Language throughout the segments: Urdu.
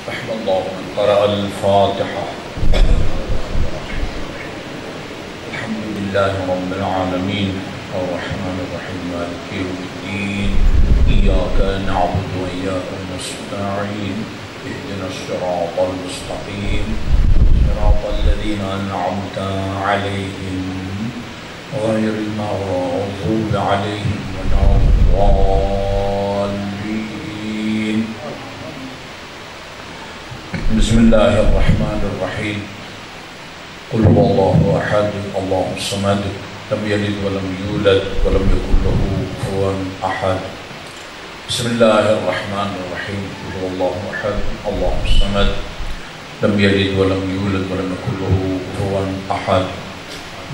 رحم الله من قرأ الفاتحة. الحمد لله رب العالمين الرحمن الرحيم مالك يوم الدين إياك نعبد وإياك نستعين اهدنا الصراط المستقيم صراط الذين أنعمت عليهم غير المغضوب عليهم ولا الضالين. بسم الله الرحمن الرحيم. قل هو الله أحد الله الصمد لم يلد ولم يولد ولم يكن له كفوا أحد. بسم الله الرحمن الرحيم. قل هو الله أحد الله الصمد لم يلد ولم يولد ولم يكن له كفوا أحد.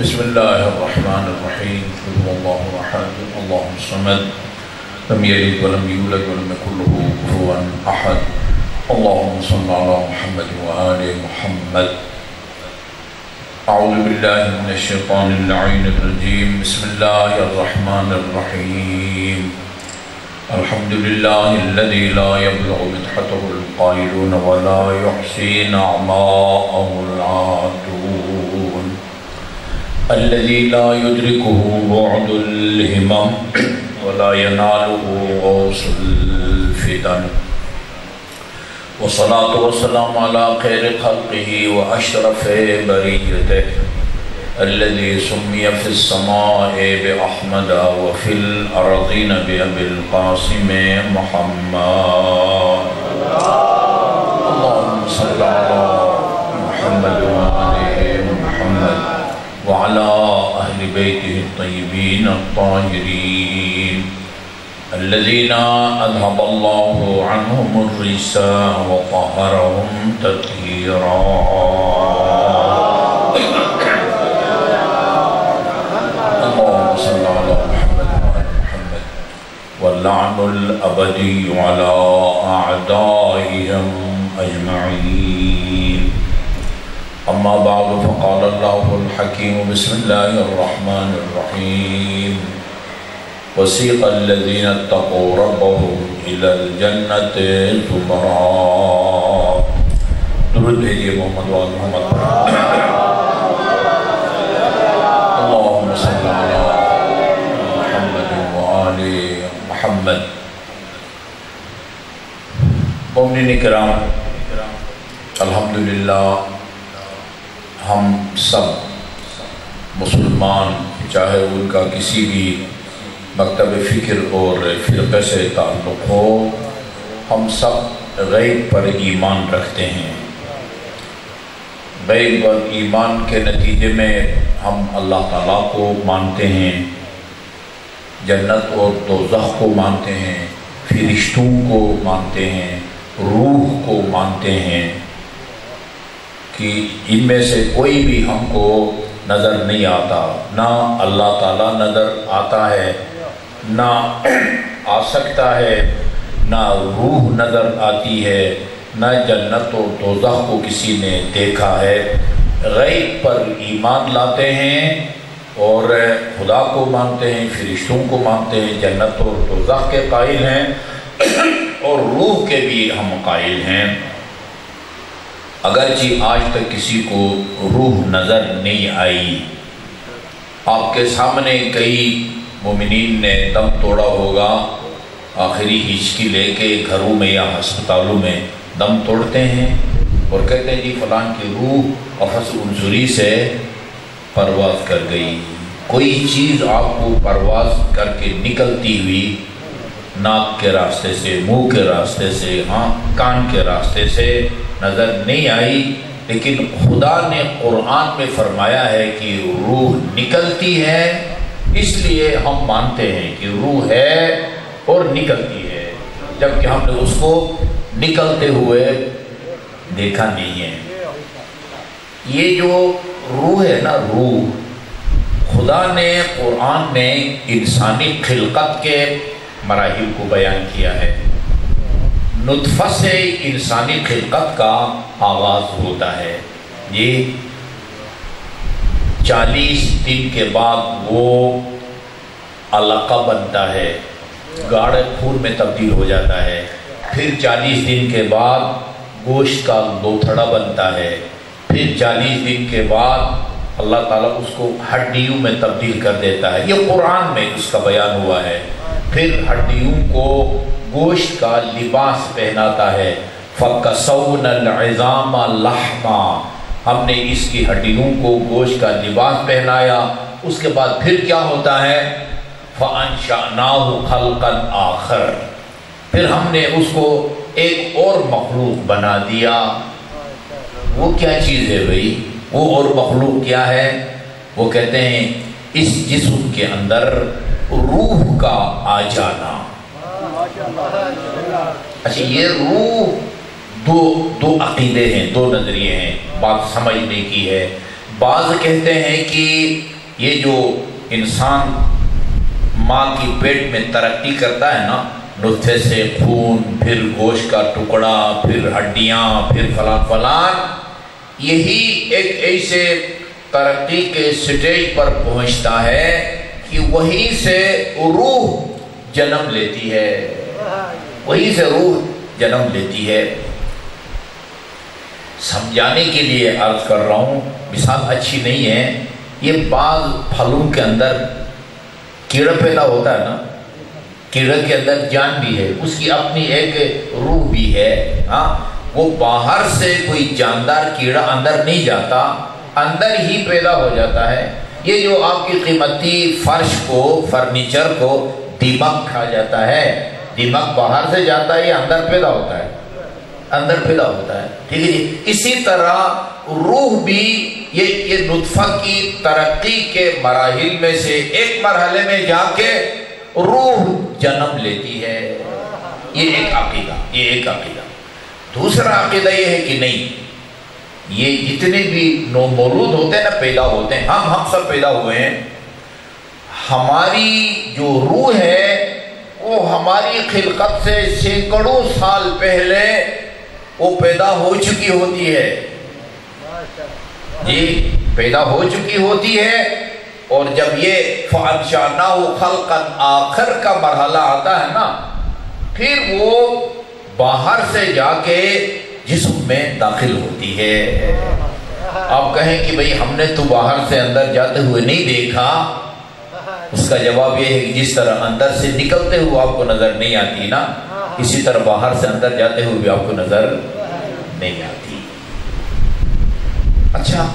بسم الله الرحمن الرحيم. قل هو الله أحد الله الصمد لم يلد ولم يولد ولم يكن له كفوا أحد. اللهم صل على محمد وآل محمد. أعوذ بالله من الشيطان اللعين الرجيم. بسم الله الرحمن الرحيم. الحمد لله الذي لا يبلغ مدحته القائلون ولا يحصي نعماءه العادون، الذي لا يدركه بعد الهمم ولا يناله غوص الفتن، والصلاة والسلام على خير خلقه وأشرف بريته الذي سمي في السماء بأحمد وفي الأرضين بأبي القاسم محمد. اللهم صل على محمد وآل محمد وعلى أهل بيته الطيبين الطاهرين الذين أذهب الله عنهم الرجس وطهرهم تطهيرا. اللهم صل على محمد وآل محمد واللعن الأبدي على أعدائهم أجمعين. أما بعد فقال الله الحكيم. بسم الله الرحمن الرحيم. وسيق الذين اتقوا ربهم إلى الجنة زمرا. درود بھیجیے محمد وآل محمد. اللهم صل على محمد وآل محمد. مومنین کرام، الحمدللہ ہم سب مسلمان، چاہے ان کا کسی بھی مکتب فکر اور فرقے سے تعلق ہو، ہم سب غیب پر ایمان رکھتے ہیں. غیب پر ایمان کے نتیجے میں ہم اللہ تعالیٰ کو مانتے ہیں، جنت اور دوزخ کو مانتے ہیں، فرشتوں کو مانتے ہیں، روح کو مانتے ہیں کہ ان میں سے کوئی بھی ہم کو نظر نہیں آتا. نہ اللہ تعالیٰ نظر آتا ہے، نہ آ سکتا ہے، نہ روح نظر آتی ہے، نہ جنت و دوزخ کو کسی نے دیکھا ہے. غیب پر ایمان لاتے ہیں اور خدا کو مانتے ہیں، فرشتوں کو مانتے ہیں، جنت اور دوزخ کے قائل ہیں اور روح کے بھی ہم قائل ہیں. اگرچہ آج تک کسی کو روح نظر نہیں آئی. آپ کے سامنے کئی مومنین نے دم توڑا ہوگا، آخری ہچکی لے کے گھروں میں یا ہسپتالوں میں دم توڑتے ہیں اور کہتے ہیں جی فلان کی روح قفس عنصری سے پرواز کر گئی. کوئی چیز آپ کو پرواز کر کے نکلتی ہوئی ناک کے راستے سے، منہ کے راستے سے، کان کے راستے سے نظر نہیں آئی، لیکن خدا نے قرآن میں فرمایا ہے کہ روح نکلتی ہے. اس لیے ہم مانتے ہیں کہ روح ہے اور نکلتی ہے، جبکہ ہم نے اس کو نکلتے ہوئے دیکھا نہیں ہے. یہ جو روح ہے نا، روح خدا نے قرآن میں انسانی خلقت کے مراحل کو بیان کیا ہے. نطفہ سے انسانی خلقت کا آغاز ہوتا ہے. یہ 40 دن کے بعد وہ علقہ بنتا ہے، گاڑھے خون میں تبدیل ہو جاتا ہے. پھر 40 دن کے بعد گوشت کا لوتھڑا بنتا ہے، پھر 40 دن کے بعد اللہ تعالیٰ اس کو ہڈیوں میں تبدیل کر دیتا ہے، یہ قرآن میں اس کا بیان ہوا ہے۔ پھر ہڈیوں کو گوشت کا لباس پہناتا ہے، فَكَسَوْنَا الْعِظَامَ لَحْمًا، ہم نے اس کی ہڈیوں کو گوشت کا لباس پہنایا۔ اس کے بعد پھر کیا ہوتا ہے؟ فَأَنشَأْنَاهُ خَلْقًا آخر، پھر ہم نے اس کو ایک اور مخلوق بنا دیا۔ وہ کیا چیز ہے بھئی؟ وہ اور مخلوق کیا ہے؟ وہ کہتے ہیں اس جسم کے اندر روح کا آ جانا۔ اچھا، یہ روح دو عقیدے ہیں، دو نظریے ہیں، بات سمجھنے کی ہے۔ بعض کہتے ہیں کہ یہ جو انسان ماں کی پیٹ میں ترقی کرتا ہے نا، نطفے سے خون، پھر گوشت کا ٹکڑا، پھر ہڈیاں، پھر فلان فلان، یہی ایک ایسے ترقی کے سٹیج پر پہنچتا ہے کہ وہیں سے روح جنم لیتی ہے، وہیں سے روح جنم لیتی ہے۔ سمجھانے کے لیے عرض کر رہا ہوں، مثال اچھی نہیں ہے۔ یہ بعض پھلوں کے اندر کیڑا پیدا ہوتا ہے نا، کیڑے کے اندر جان بھی ہے، اس کی اپنی ایک روح بھی ہے۔ ہاں، وہ باہر سے کوئی جاندار کیڑا اندر نہیں جاتا، اندر ہی پیدا ہو جاتا ہے۔ یہ جو آپ کی قیمتی فرش کو، فرنیچر کو دیمک کھا جاتا ہے، دیمک باہر سے جاتا ہے، یہ اندر پیدا ہوتا ہے، اندر پیدا ہوتا ہے، ٹھیک ہے جی۔ اسی طرح روح بھی یہ نطفہ کی ترقی کے مراحل میں سے ایک مرحلے میں جا کے روح جنم لیتی ہے۔ یہ ایک عقیدہ، یہ ایک عقیدہ۔ دوسرا عقیدہ یہ ہے کہ نہیں، یہ جتنے بھی نومولود ہوتے ہیں نا، پیدا ہوتے ہیں، ہم سب پیدا ہوئے ہیں، ہماری جو روح ہے وہ ہماری خلقت سے سینکڑوں سال پہلے وہ پیدا ہو چکی ہوتی ہے، جی پیدا ہو چکی ہوتی ہے۔ اور جب یہ فَأَنشَأْنَاهُ خَلْقًا آخر کا مرحلہ آتا ہے نا، پھر وہ باہر سے جا کے جسم میں داخل ہوتی ہے۔ آپ کہیں کہ بھئی ہم نے تو باہر سے اندر جاتے ہوئے نہیں دیکھا، اس کا جواب یہ ہے کہ جس طرح اندر سے نکلتے ہوئے آپ کو نظر نہیں آتی نا، اسی طرح باہر سے اندر جاتے ہوئے بھی آپ کو نظر نہیں آتی۔ اچھا،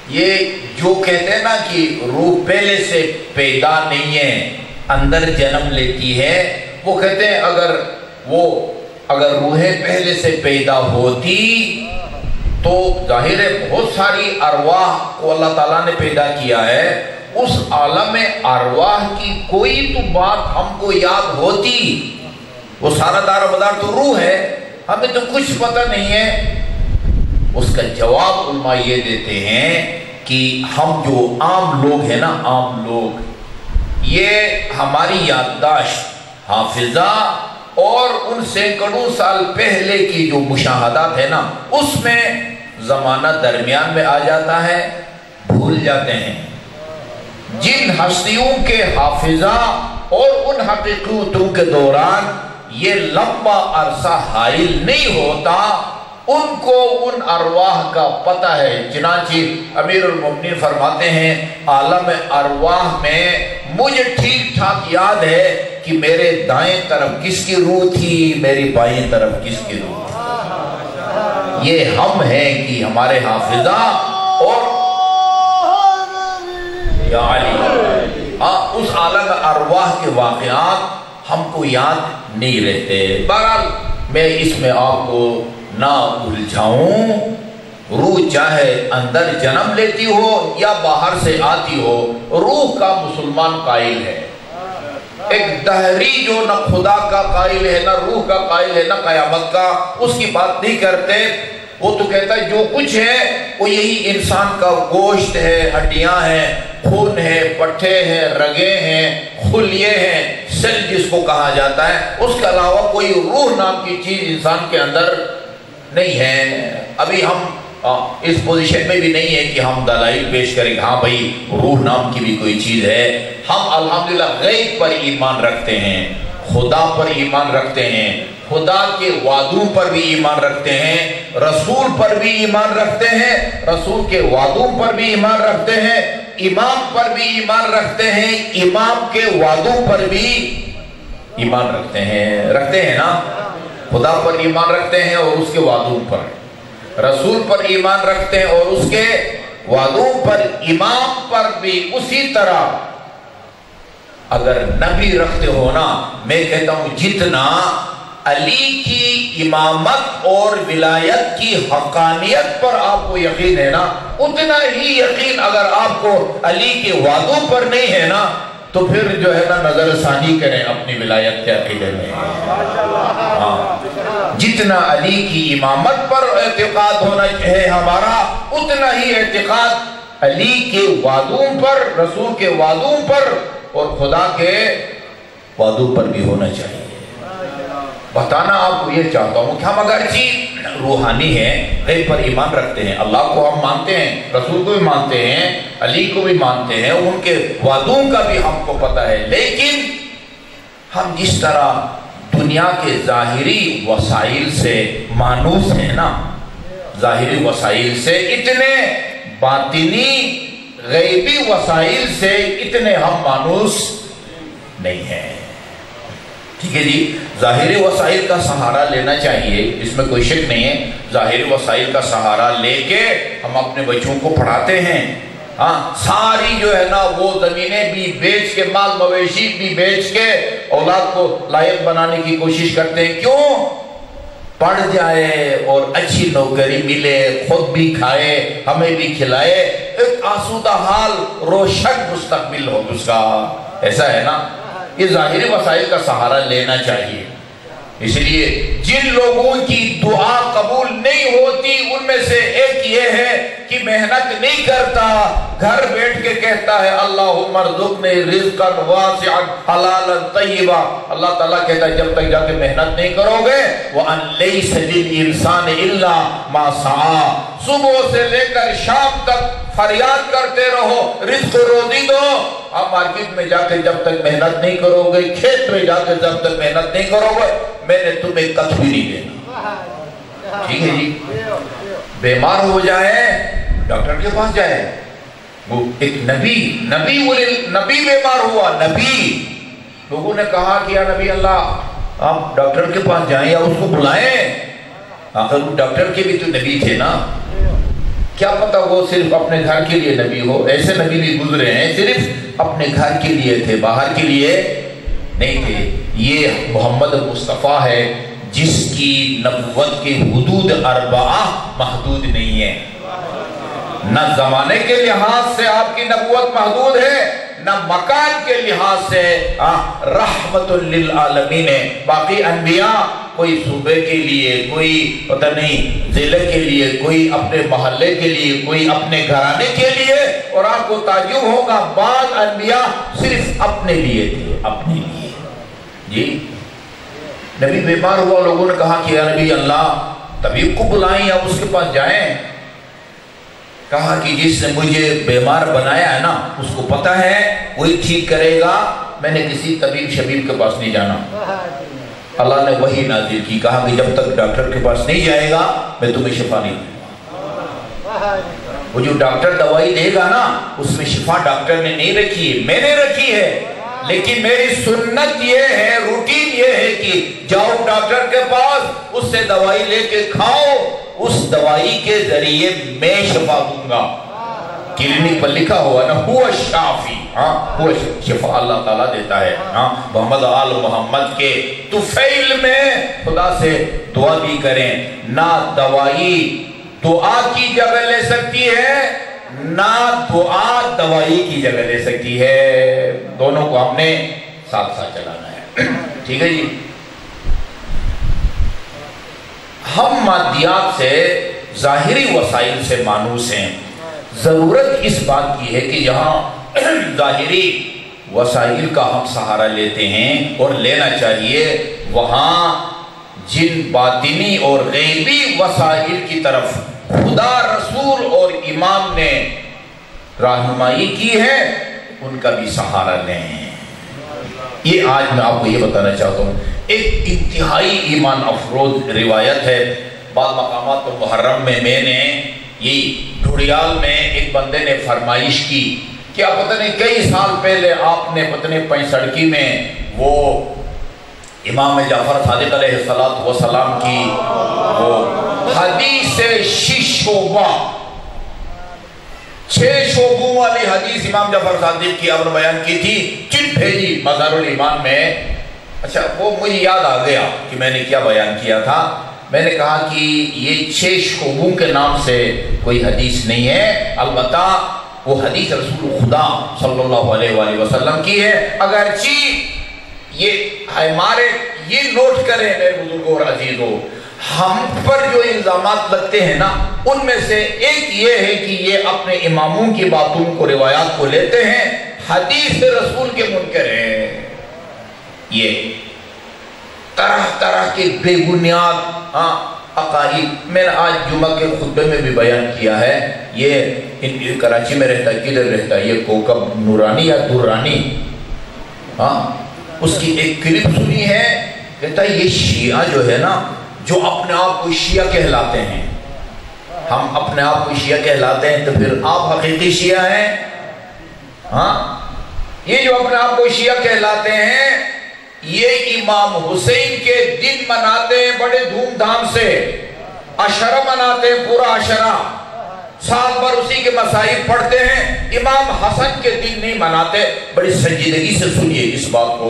یہ جو کہتے ہیں نا کہ روح پہلے سے پیدا نہیں ہے، اندر جنم لیتی ہے، وہ کہتے ہیں اگر روحیں پہلے سے پیدا ہوتی تو ظاہر ہے بہت ساری ارواح کو اللہ تعالیٰ نے پیدا کیا ہے، اس عالم ارواح کی کوئی تو بات ہم کو یاد ہوتی، وہ سارا دار و مدار تو روح ہے، ہمیں تو کچھ پتہ نہیں ہے۔ اس کا جواب علماء یہ دیتے ہیں کہ ہم جو عام لوگ ہیں نا، عام لوگ، یہ ہماری یادداشت، حافظہ اور ان سینکڑوں سال پہلے کی جو مشاہدات ہے نا، اس میں زمانہ درمیان میں آ جاتا ہے، بھول جاتے ہیں۔ جن ہستیوں کے حافظہ اور ان حقیقتوں کے دوران یہ لمبا عرصہ حائل نہیں ہوتا، ان کو ان ارواح کا پتہ ہے۔ چنانچہ امیر المومنین فرماتے ہیں، عالم ارواح میں مجھے ٹھیک ٹھاک یاد ہے کہ میرے دائیں طرف کس کی روح تھی، میری بائیں طرف کس کی روح تھی۔ یہ ہم ہیں کہ ہمارے حافظہ اور یا علی، اس عالم ارواح کے واقعات ہم کو یاد نہیں رہتے۔ بہرحال میں اس میں آپ کو نہ الجھاؤں، روح چاہے اندر جنم لیتی ہو یا باہر سے آتی ہو، روح کا مسلمان قائل ہے۔ ایک دہری جو نہ خدا کا قائل ہے، نہ روح کا قائل ہے، نہ قیامت کا، اس کی بات نہیں کرتے۔ وہ تو کہتا ہے جو کچھ ہے وہ یہی انسان کا گوشت ہے، ہڈیاں ہیں، خون ہے، پٹھے ہیں، رگیں ہیں، خلیے ہیں، سیل جس کو کہا جاتا ہے، اس کے علاوہ کوئی روح نام کی چیز انسان کے اندر نہیں ہے۔ ابھی ہم اس پوزیشن میں بھی نہیں ہے کہ ہم دلائل پیش کریں، ہاں بھائی روح نام کی بھی کوئی چیز ہے۔ ہم الحمدللہ غیب پر ایمان رکھتے ہیں، خدا پر ایمان رکھتے ہیں، خدا کے وعدوں پر بھی ایمان رکھتے ہیں، رسول پر بھی ایمان رکھتے ہیں، رسول کے وعدوں پر بھی ایمان رکھتے ہیں، امام پر بھی ایمان رکھتے ہیں، امام کے وعدوں پر بھی ایمان رکھتے ہیں نا؟ خدا پر ایمان رکھتے ہیں اور اس کے وعدوں پر، رسول پر ایمان رکھتے ہیں اور اس کے وعدوں پر، امام پر بھی اسی طرح۔ اگر نبی رکھتے ہو نا، میں کہتا ہوں جتنا علی کی امامت اور ولایت کی حقانیت پر آپ کو یقین ہے نا، اتنا ہی یقین اگر آپ کو علی کے وعدوں پر نہیں ہے نا، تو پھر جو ہے نا نظر ثانی کریں اپنی ولایت کے عقیدے میں۔ جتنا علی کی امامت پر اعتقاد ہونا ہے ہمارا، اتنا ہی اعتقاد علی کے وعدوں پر، رسول کے وعدوں پر اور خدا کے وعدوں پر بھی ہونا چاہیے۔ بتانا آپ کو یہ چاہتا ہوں کہ ہم اگرچہ روحانی ہیں، غیب پر ایمان رکھتے ہیں، اللہ کو ہم مانتے ہیں، رسول کو بھی مانتے ہیں، علی کو بھی مانتے ہیں، ان کے وعدوں کا بھی ہم کو پتہ ہے، لیکن ہم جس طرح دنیا کے ظاہری وسائل سے مانوس ہیں نا، ظاہری وسائل سے اتنے، باطنی غیبی وسائل سے اتنے ہم مانوس نہیں ہیں۔ ٹھیک ہے جی، ظاہری وسائل کا سہارا لینا چاہیے، اس میں کوئی شک نہیں ہے، ظاہری وسائل کا سہارا لے کے ہم اپنے بچوں کو پڑھاتے ہیں، ساری جو ہے نا وہ زمینیں بھی بیچ کے، مال مویشی بھی بیچ کے اولاد کو لائق بنانے کی کوشش کرتے ہیں۔ کیوں؟ پڑھ جائے اور اچھی نوکری ملے، خود بھی کھائے، ہمیں بھی کھلائے، ایک آسودہ حال، روشن مستقبل ہو اس کا، ایسا ہے نا؟ یہ ظاہری وسائل کا سہارا لینا چاہیے۔ اس لیے جن لوگوں کی دعا قبول نہیں ہوتی ان میں سے ایک یہ ہے کہ محنت نہیں کرتا، گھر بیٹھ کے کہتا ہے اللہم ارزقنی رزقا واسعا حلالا طیبا۔ اللہ تعالیٰ کہتا ہے جب تک جا کے محنت نہیں کرو گے وَأَن لَيْسَ لِلْإِنسَانِ إِلَّا مَا سَعَى، صبح سے لے کر شام تک فریاد کرتے رہو رزق روزی دو۔ آپ مارکیٹ میں جا کے جب تک محنت نہیں کرو گے، کھیت میں جا کے جب تک محنت نہیں کرو گے، میں نے تمہیں کچھ بھی نہیں دینا۔ ٹھیک ہے جی، بیمار ہو جائے ڈاکٹر کے پاس جائے۔ وہ ایک نبی بیمار ہوا، نبی، لوگوں نے کہا کہ یا نبی اللہ آپ ڈاکٹر کے پاس جائیں یا اس کو بلائیں، آخر وہ ڈاکٹر کے بھی تو نبی تھے نا، کیا پتہ وہ صرف اپنے گھر کے لیے نبی ہو، ایسے نبی بھی گزرے ہیں صرف اپنے گھر کے لیے تھے، باہر کے لیے نہیں تھے۔ یہ محمد مصطفیٰ ہے جس کی نبوت کی حدود 4 محدود نہیں ہے، نہ زمانے کے لحاظ سے آپ کی نبوت محدود ہے، نہ مکان کے لحاظ سے رحمت للعالمین ہے۔ باقی انبیاء کوئی صوبے کے لیے، کوئی پتہ نہیں ضلع کے لیے، کوئی اپنے محلے کے لیے، کوئی اپنے گھرانے کے لیے، اور آپ کو تعجب ہوگا بعض انبیاء صرف اپنے لیے تھے، اپنے لیے۔ جی نبی بیمار ہوا، لوگوں نے کہا کہ یا نبی اللہ طبیب کو بلائیں یا اس کے پاس جائیں۔ کہا کہ جس نے مجھے بیمار بنایا ہے نا اس کو پتہ ہے وہی ٹھیک کرے گا، میں نے کسی طبیب شبیب کے پاس نہیں جانا۔ اللہ نے وہی نازل کی، کہا کہ جب تک ڈاکٹر کے پاس نہیں جائے گا میں تمہیں شفا نہیں دوں گا۔ وہ جو ڈاکٹر دوائی دے گا نا اس میں شفا ڈاکٹر نے نہیں رکھی ہے، میں نے رکھی ہے، لیکن میری سنت یہ ہے، روٹین یہ ہے کہ جاؤ ڈاکٹر کے پاس، اس سے دوائی لے کے کھاؤ، اس دوائی کے ذریعے میں شفا دوں گا۔ کلینک پر لکھا ہوا نا ہوا شافی، ہوا شفا اللہ تعالیٰ دیتا ہے۔ محمد آل محمد کے طفیل میں خدا سے دعا بھی کریں، نہ دوائی دعا کی جگہ لے سکتی ہے، نہ دعا دوائی کی جگہ لے سکتی ہے، دونوں کو ہم نے ساتھ ساتھ چلانا ہے۔ ٹھیک ہے جی، ہم مادیات سے، ظاہری وسائل سے مانوس ہیں، ضرورت اس بات کی ہے کہ جہاں ظاہری وسائل کا ہم سہارا لیتے ہیں اور لینا چاہیے، وہاں جن باطنی اور غیبی وسائل کی طرف خدا، رسول اور امام نے رہنمائی کی ہے ان کا بھی سہارا لیں۔ یہ آج میں آپ کو یہ بتانا چاہتا ہوں ایک انتہائی ایمان افروز روایت ہے۔ بعض مقامات تو محرم میں نے یہ ڈھوڑیال میں ایک بندے نے فرمائش کی کہ پتہ نہیں کئی سال پہلے آپ نے پتہ نہیں 65 میں وہ امام جعفر صادق علیہ السلام کی وہ حدیث 6 شعبوں والی حدیث امام جعفر صادق کی آپ نے بیان کی تھی، چٹ بھیجی مزار الایمان میں۔ اچھا وہ مجھے یاد آ گیا کہ میں نے کیا بیان کیا تھا۔ میں نے کہا کہ یہ 6 شعبوں کے نام سے کوئی حدیث نہیں ہے، البتہ وہ حدیث رسول خدا صلی اللہ علیہ وآلہ وسلم کی ہے، اگرچہ یہ ہمارے یہ نوٹ کریں میرے بزرگوں اور عزیزوں، ہم پر جو الزامات لگتے ہیں نا ان میں سے ایک یہ ہے کہ یہ اپنے اماموں کی باتوں کو روایات کو لیتے ہیں، حدیث رسول کے منکر ہیں۔ یہ طرح طرح کے بے بنیاد عقائد میں نے آج جمعہ کے خطبے میں بھی بیان کیا ہے۔ یہ کراچی میں رہتا ہے، کدھر رہتا ہے یہ کوکب نورانی یا درانی، اس کی ایک کلپ سنی ہے، کہتا ہے یہ شیعہ جو ہے نا جو اپنے آپ کو شیعہ کہلاتے ہیں، ہم اپنے آپ کو شیعہ کہلاتے ہیں تو پھر آپ حقیقی شیعہ ہیں؟ یہ جو اپنے آپ کو شیعہ کہلاتے ہیں یہ امام حسین کے دن مناتے ہیں بڑے دھوم دھام سے، عشرہ مناتے ہیں، پورا عشرہ سال بھر اسی کے مصائب پڑھتے ہیں۔ امام حسن کے دن نہیں مناتے۔ بڑی سنجیدگی سے سنیے اس بات کو،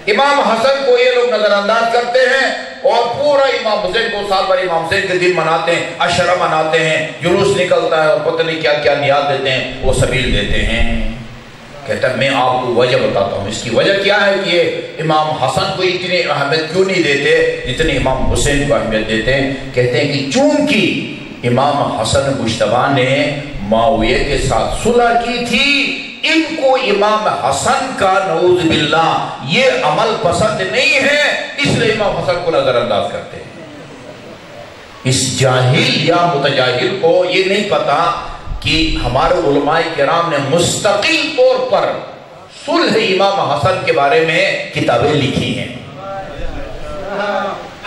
امام حسن کو یہ لوگ نظر انداز کرتے ہیں اور پورا امام حسین کو سال بھر امام حسین کے دن مناتے ہیں، عشرہ مناتے ہیں، جلوس نکلتا ہے اور پتہ نہیں کیا کیا نیاز دیتے ہیں، وہ سبیل دیتے ہیں۔ کہتا ہے میں آپ کو وجہ بتاتا ہوں، اس کی وجہ کیا ہے کہ یہ امام حسن کو اتنی اہمیت کیوں نہیں دیتے جتنی امام حسین کو اہمیت دیتے ہیں؟ کہتے ہیں کہ چونکہ امام حسن مجتبیٰ نے معاویہ کے ساتھ صلح کی تھی، ان کو امام حسن کا نعوذ باللہ یہ عمل پسند نہیں ہے، اس لیے امام حسن کو نظر انداز کرتے ہیں۔ اس جاہل یا متجاہل کو یہ نہیں پتا کہ ہمارے علماء کرام نے مستقل طور پر صلح امام حسن کے بارے میں کتابیں لکھی ہیں۔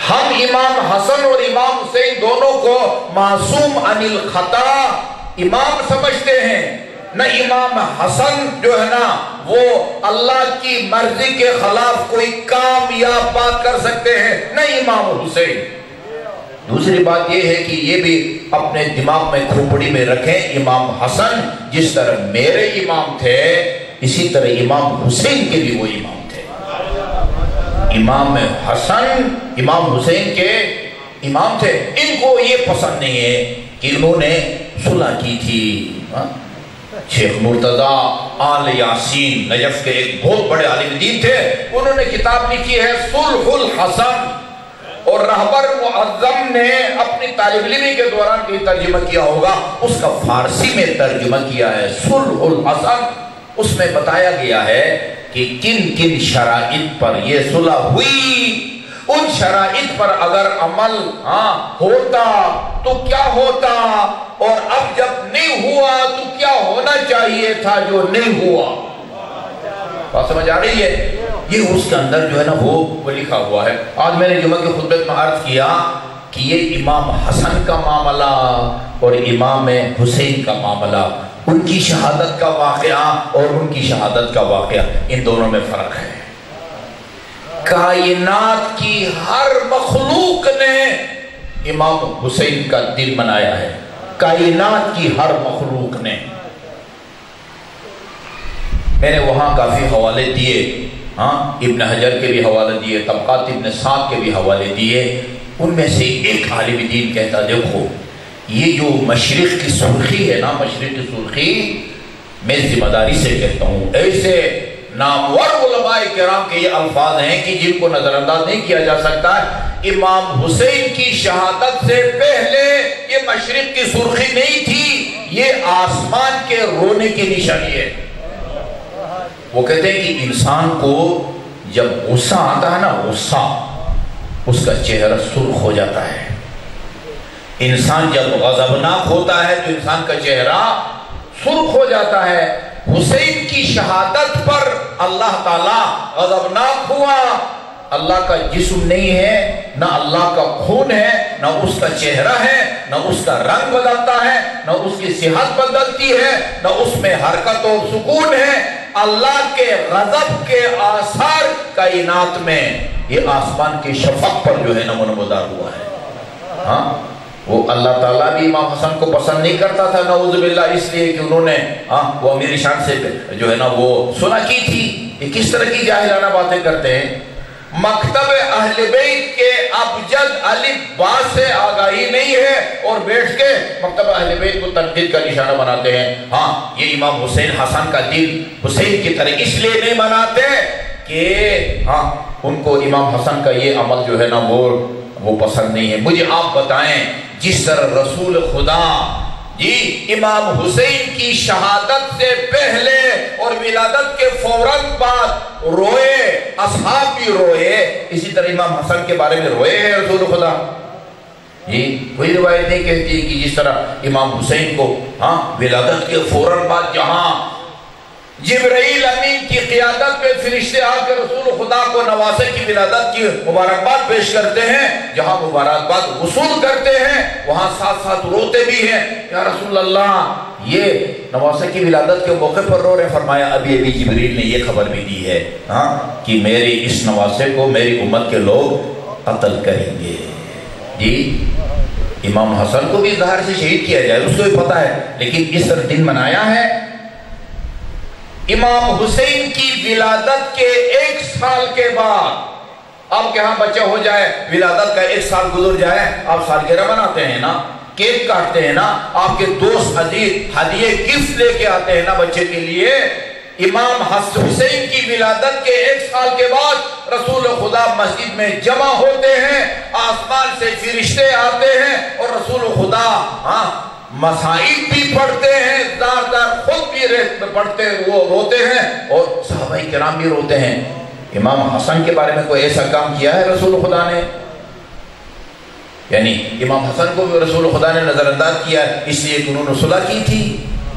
ہم امام حسن اور امام حسین دونوں کو معصوم عن الخطا امام سمجھتے ہیں، نہ امام حسن جو ہے نا وہ اللہ کی مرضی کے خلاف کوئی کام یا بات کر سکتے ہیں، نہ امام حسین۔ دوسری بات یہ ہے کہ یہ بھی اپنے دماغ میں کھوپڑی میں رکھیں، امام حسن جس طرح میرے امام تھے اسی طرح امام حسین کے بھی وہ امام تھے۔ امام حسن امام حسین کے امام تھے، ان کو یہ پسند نہیں ہے کہ انہوں نے صلح کی تھی۔ شیخ مرتضیٰ آل یاسین نجف کے ایک بہت بڑے عالم دین تھے، انہوں نے کتاب لکھی ہے صلح الحسن، اور رہبر معظم نے اپنی طالب علمی کے دوران کی ترجمہ کیا ہوگا، اس کا فارسی میں ترجمہ کیا ہے صلح الحسن۔ اس میں بتایا گیا ہے کہ کن کن شرائط پر یہ صلح ہوئی، ان شرائط پر اگر عمل ہوتا تو کیا ہوتا، اور اب جب نہیں ہوا تو کیا ہونا چاہیے تھا جو نہیں ہوا۔ بات سمجھ آ رہی ہے؟ یہ اس کے اندر جو ہے نا وہ لکھا ہوا ہے۔ آج میں نے جمعہ کے خطبے میں عرض کیا کہ یہ امام حسن کا معاملہ اور امام حسین کا معاملہ، ان کی شہادت کا واقعہ اور ان کی شہادت کا واقعہ، ان دونوں میں فرق ہے۔ کائنات کی ہر مخلوق نے امام حسین کا دن منایا ہے، کائنات کی ہر مخلوق نے۔ میں نے وہاں کافی حوالے دیے، ابن حجر کے بھی حوالے دیے، طبقات ابن سعد کے بھی حوالے دیے۔ ان میں سے ایک عالم دین کہتا دیکھو یہ جو مشرق کی سرخی ہے نا، مشرق کی سرخی میں ذمہ داری سے کہتا ہوں، ایسے نامور علماء کرام کے یہ الفاظ ہیں کہ جن کو نظر انداز نہیں کیا جا سکتا ہے۔ امام حسین کی شہادت سے پہلے یہ مشرق کی سرخی نہیں تھی، یہ آسمان کے رونے کی نشانی ہے۔ وہ کہتے ہیں کہ انسان کو جب غصہ آتا ہے نا، غصہ اس کا چہرہ سرخ ہو جاتا ہے۔ انسان جب غضبناک ہوتا ہے تو انسان کا چہرہ سرخ ہو جاتا ہے۔ حسین کی شہادت پر اللہ تعالیٰ غضبناک ہوا اللہ کا جسم نہیں ہے، نہ اللہ کا خون ہے، نہ اس کا چہرہ ہے، نہ اس کا رنگ بدلتا ہے، نہ اس کی صحت بدلتی ہے، نہ اس میں حرکت و سکون ہے۔ اللہ کے غضب کے آثار کائنات میں یہ آسمان کی شفق پر جو ہے نا منمودار ہوا ہے۔ ہاں وہ اللہ تعالیٰ بھی امام حسن کو پسند نہیں کرتا تھا نعوذ باللہ، اس لیے کہ انہوں نے وہ امیر شان سے جو ہے نا وہ سنا کی تھی۔ یہ کس طرح کی جاہلانہ باتیں کرتے ہیں۔ مکتب اہل بیت کے ابجد الف با سے آگاہی نہیں ہے اور بیٹھ کے مکتب اہل بیت کو تنقید کا نشانہ بناتے ہیں۔ ہاں یہ امام حسین حسن کا دل حسین کی طرح اس لیے نہیں بناتے کہ ان کو امام حسن کا یہ عمل جو ہے نا وہ پسند نہیں ہے۔ مجھے آپ بتائیں جس طرح رسول خدا امام حسین کی شہادت سے پہلے اور ولادت کے فوراً بعد روئے، اصحاب بھی روئے، اسی طرح امام حسن کے بارے میں روئے ہیں رسول خدا۔ کوئی روایت نہیں کہتی کہ جس طرح امام حسین کو ولادت کے فوراً بعد جہاں جبرائیل امین کی قیادت میں فرشتے آ کے رسول خدا کو نواسے کی ولادت کی مبارکباد پیش کرتے ہیں، جہاں مبارکباد وصول کرتے ہیں وہاں ساتھ ساتھ روتے بھی ہیں۔ یا رسول اللہ یہ نواسے کی ولادت کے موقع پر رو رہے، فرمایا ابھی جبریل نے یہ خبر بھی دی ہے کہ میرے اس نواسے کو میری امت کے لوگ قتل کریں گے۔ امام حسن کو بھی ظاہر سے شہید کیا جائے اس کو بھی پتا ہے، لیکن اس طرح دن منایا ہے۔ امام حسین کی ولادت کے 1 سال کے بعد، آپ کے ہاں بچہ ہو جائے، ولادت کا 1 سال گزر جائے، آپ سالگرہ مناتے ہیں نا، کیک کاٹتے ہیں نا، آپ کے دوست ہدیے گفٹ لے کے آتے ہیں نا بچے کے لیے۔ امام حسین کی ولادت کے 1 سال کے بعد رسول خدا مسجد میں جمع ہوتے ہیں، آسمان سے فرشتے آتے ہیں اور رسول خدا مسائل بھی پڑھتے ہیں، دار دار خود بھی پڑھتے وہ روتے ہیں اور صحابہ کرام بھی روتے ہیں۔ امام حسن کے بارے میں کوئی ایسا کام کیا ہے رسول خدا نے؟ یعنی امام حسن کو بھی رسول خدا نے نظر انداز کیا اس لیے کہ انہوں نے صلح کی تھی؟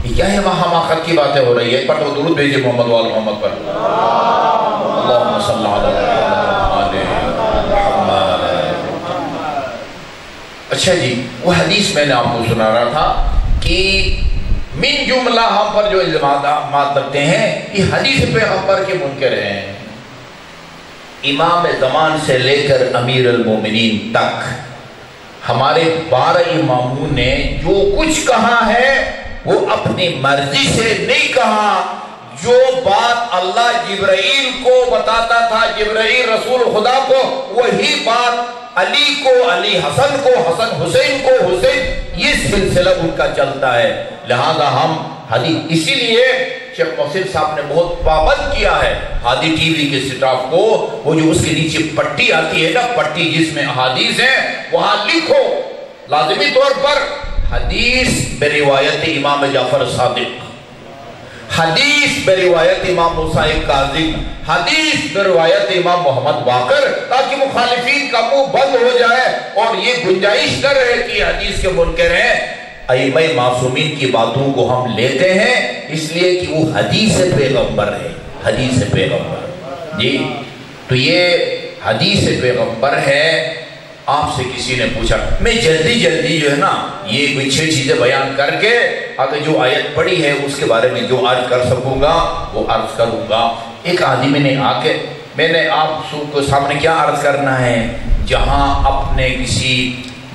یہ کیا ہے وہاں حماقت کی باتیں ہو رہی ہے؟ پر تو درود بھیجے محمد وآل محمد پر، اللہم صلی علی محمد۔ اچھا جی، وہ حدیث میں نے آپ کو سنا رہا تھا کہ من جملہ ہم پر جو الزامات لگتے ہیں یہ حدیث پیغمبر کے منکر ہیں۔ امام زمان سے لے کر امیر المومنین تک ہمارے 12 اماموں نے جو کچھ کہا ہے وہ اپنی مرضی سے نہیں کہا۔ جو بات اللہ جبرائیل کو بتاتا تھا، جبرائیل رسول خدا کو، وہی بات علی کو، علی حسن کو، حسن حسین کو، حسین، یہ سلسلہ ان کا چلتا ہے۔ لہذا ہم حدیث، اسی لیے شیخ محسن صاحب نے بہت پابند کیا ہے ہادی ٹی وی کے سٹاف کو، وہ جو اس کے نیچے پٹی آتی ہے نا، پٹی جس میں احادیث ہیں، وہاں لکھو لازمی طور پر حدیث بروایت امام جعفر صادق، حدیث بروایت امام موسیٰ کاظم، حدیث بروایت امام محمد باقر، تاکہ مخالفین کا منہ بند ہو جائے اور یہ گنجائش نہ رہے کہ حدیث کے منکر ہیں۔ ائمہ معصومین کی باتوں کو ہم لیتے ہیں اس لیے کہ وہ حدیث پیغمبر ہے، حدیث پیغمبر۔ جی تو یہ حدیث پیغمبر ہے۔ آپ سے کسی نے پوچھا، میں جلدی جو ہے نا یہ کوئی 6 چیزیں بیان کر کے آگے جو آیت پڑھی ہے اس کے بارے میں جو عرض کر سکوں گا وہ عرض کروں گا۔ ایک آدمی نے آ کے، میں نے آپ کو سامنے کیا عرض کرنا ہے، جہاں اپنے کسی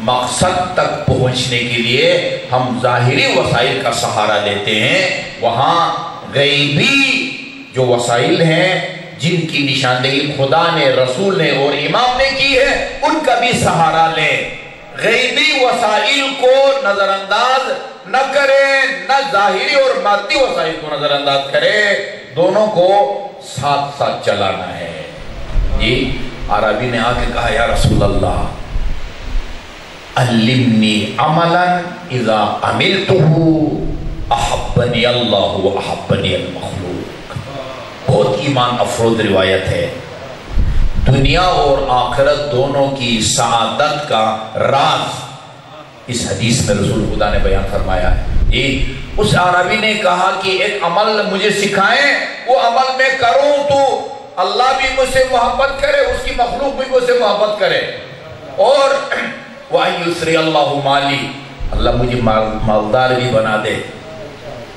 مقصد تک پہنچنے کے لیے ہم ظاہری وسائل کا سہارا لیتے ہیں، وہاں غیبی جو وسائل ہیں جن کی نشاندہی خدا نے، رسول نے اور امام نے کی ہے، ان کا بھی سہارا لیں۔ غیبی وسائل کو نظر انداز نہ کریں، نہ ظاہری اور مادی وسائل کو نظر انداز کریں، دونوں کو ساتھ ساتھ چلانا ہے۔ جی عربی نے آ کے کہا، یا رسول اللہ علمنی عملا اذا عملتہ احبنی اللہ و احبنی المخلوق۔ بہت ایمان افروز روایت ہے، دنیا اور آخرت دونوں کی سعادت کا راز اس حدیث میں رسول خدا نے بیان فرمایا ہے۔ اس عربی نے کہا کہ ایک عمل مجھے سکھائیں، وہ عمل میں کروں تو اللہ بھی مجھ سے محبت کرے، اس کی مخلوق بھی مجھ سے محبت کرے، اور وَأَن يُسْرِ اللَّهُ مَالِي، اللہ مجھے مالدار بھی بنا دے،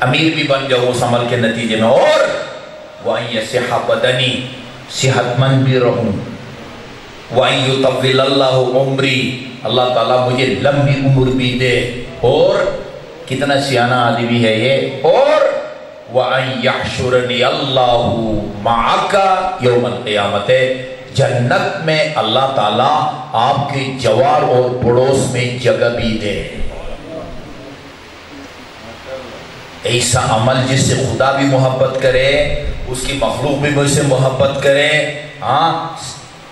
امیر بھی بن جاؤ اس عمل کے نتیجے میں، اور وَأَن يَصِحَّ بَدَنِي، صحت مند بھی رہوں، وَأَن يُطَوِّلَ اللَّهُ عُمْرِي، اللہ تعالیٰ مجھے لمبی عمر بھی دے، اور کتنا سیانہ آدمی ہے یہ، اور وَأَن يَحْشُرَنِي اللَّهُ مَعَكَ يَوْمَ الْقِيَامَةِ، جنت میں اللہ تعالیٰ آپ کے جوار اور پڑوس میں جگہ بھی دے۔ ایسا عمل جس سے خدا بھی محبت کرے، اس کی مخلوق بھی مجھ سے محبت کرے،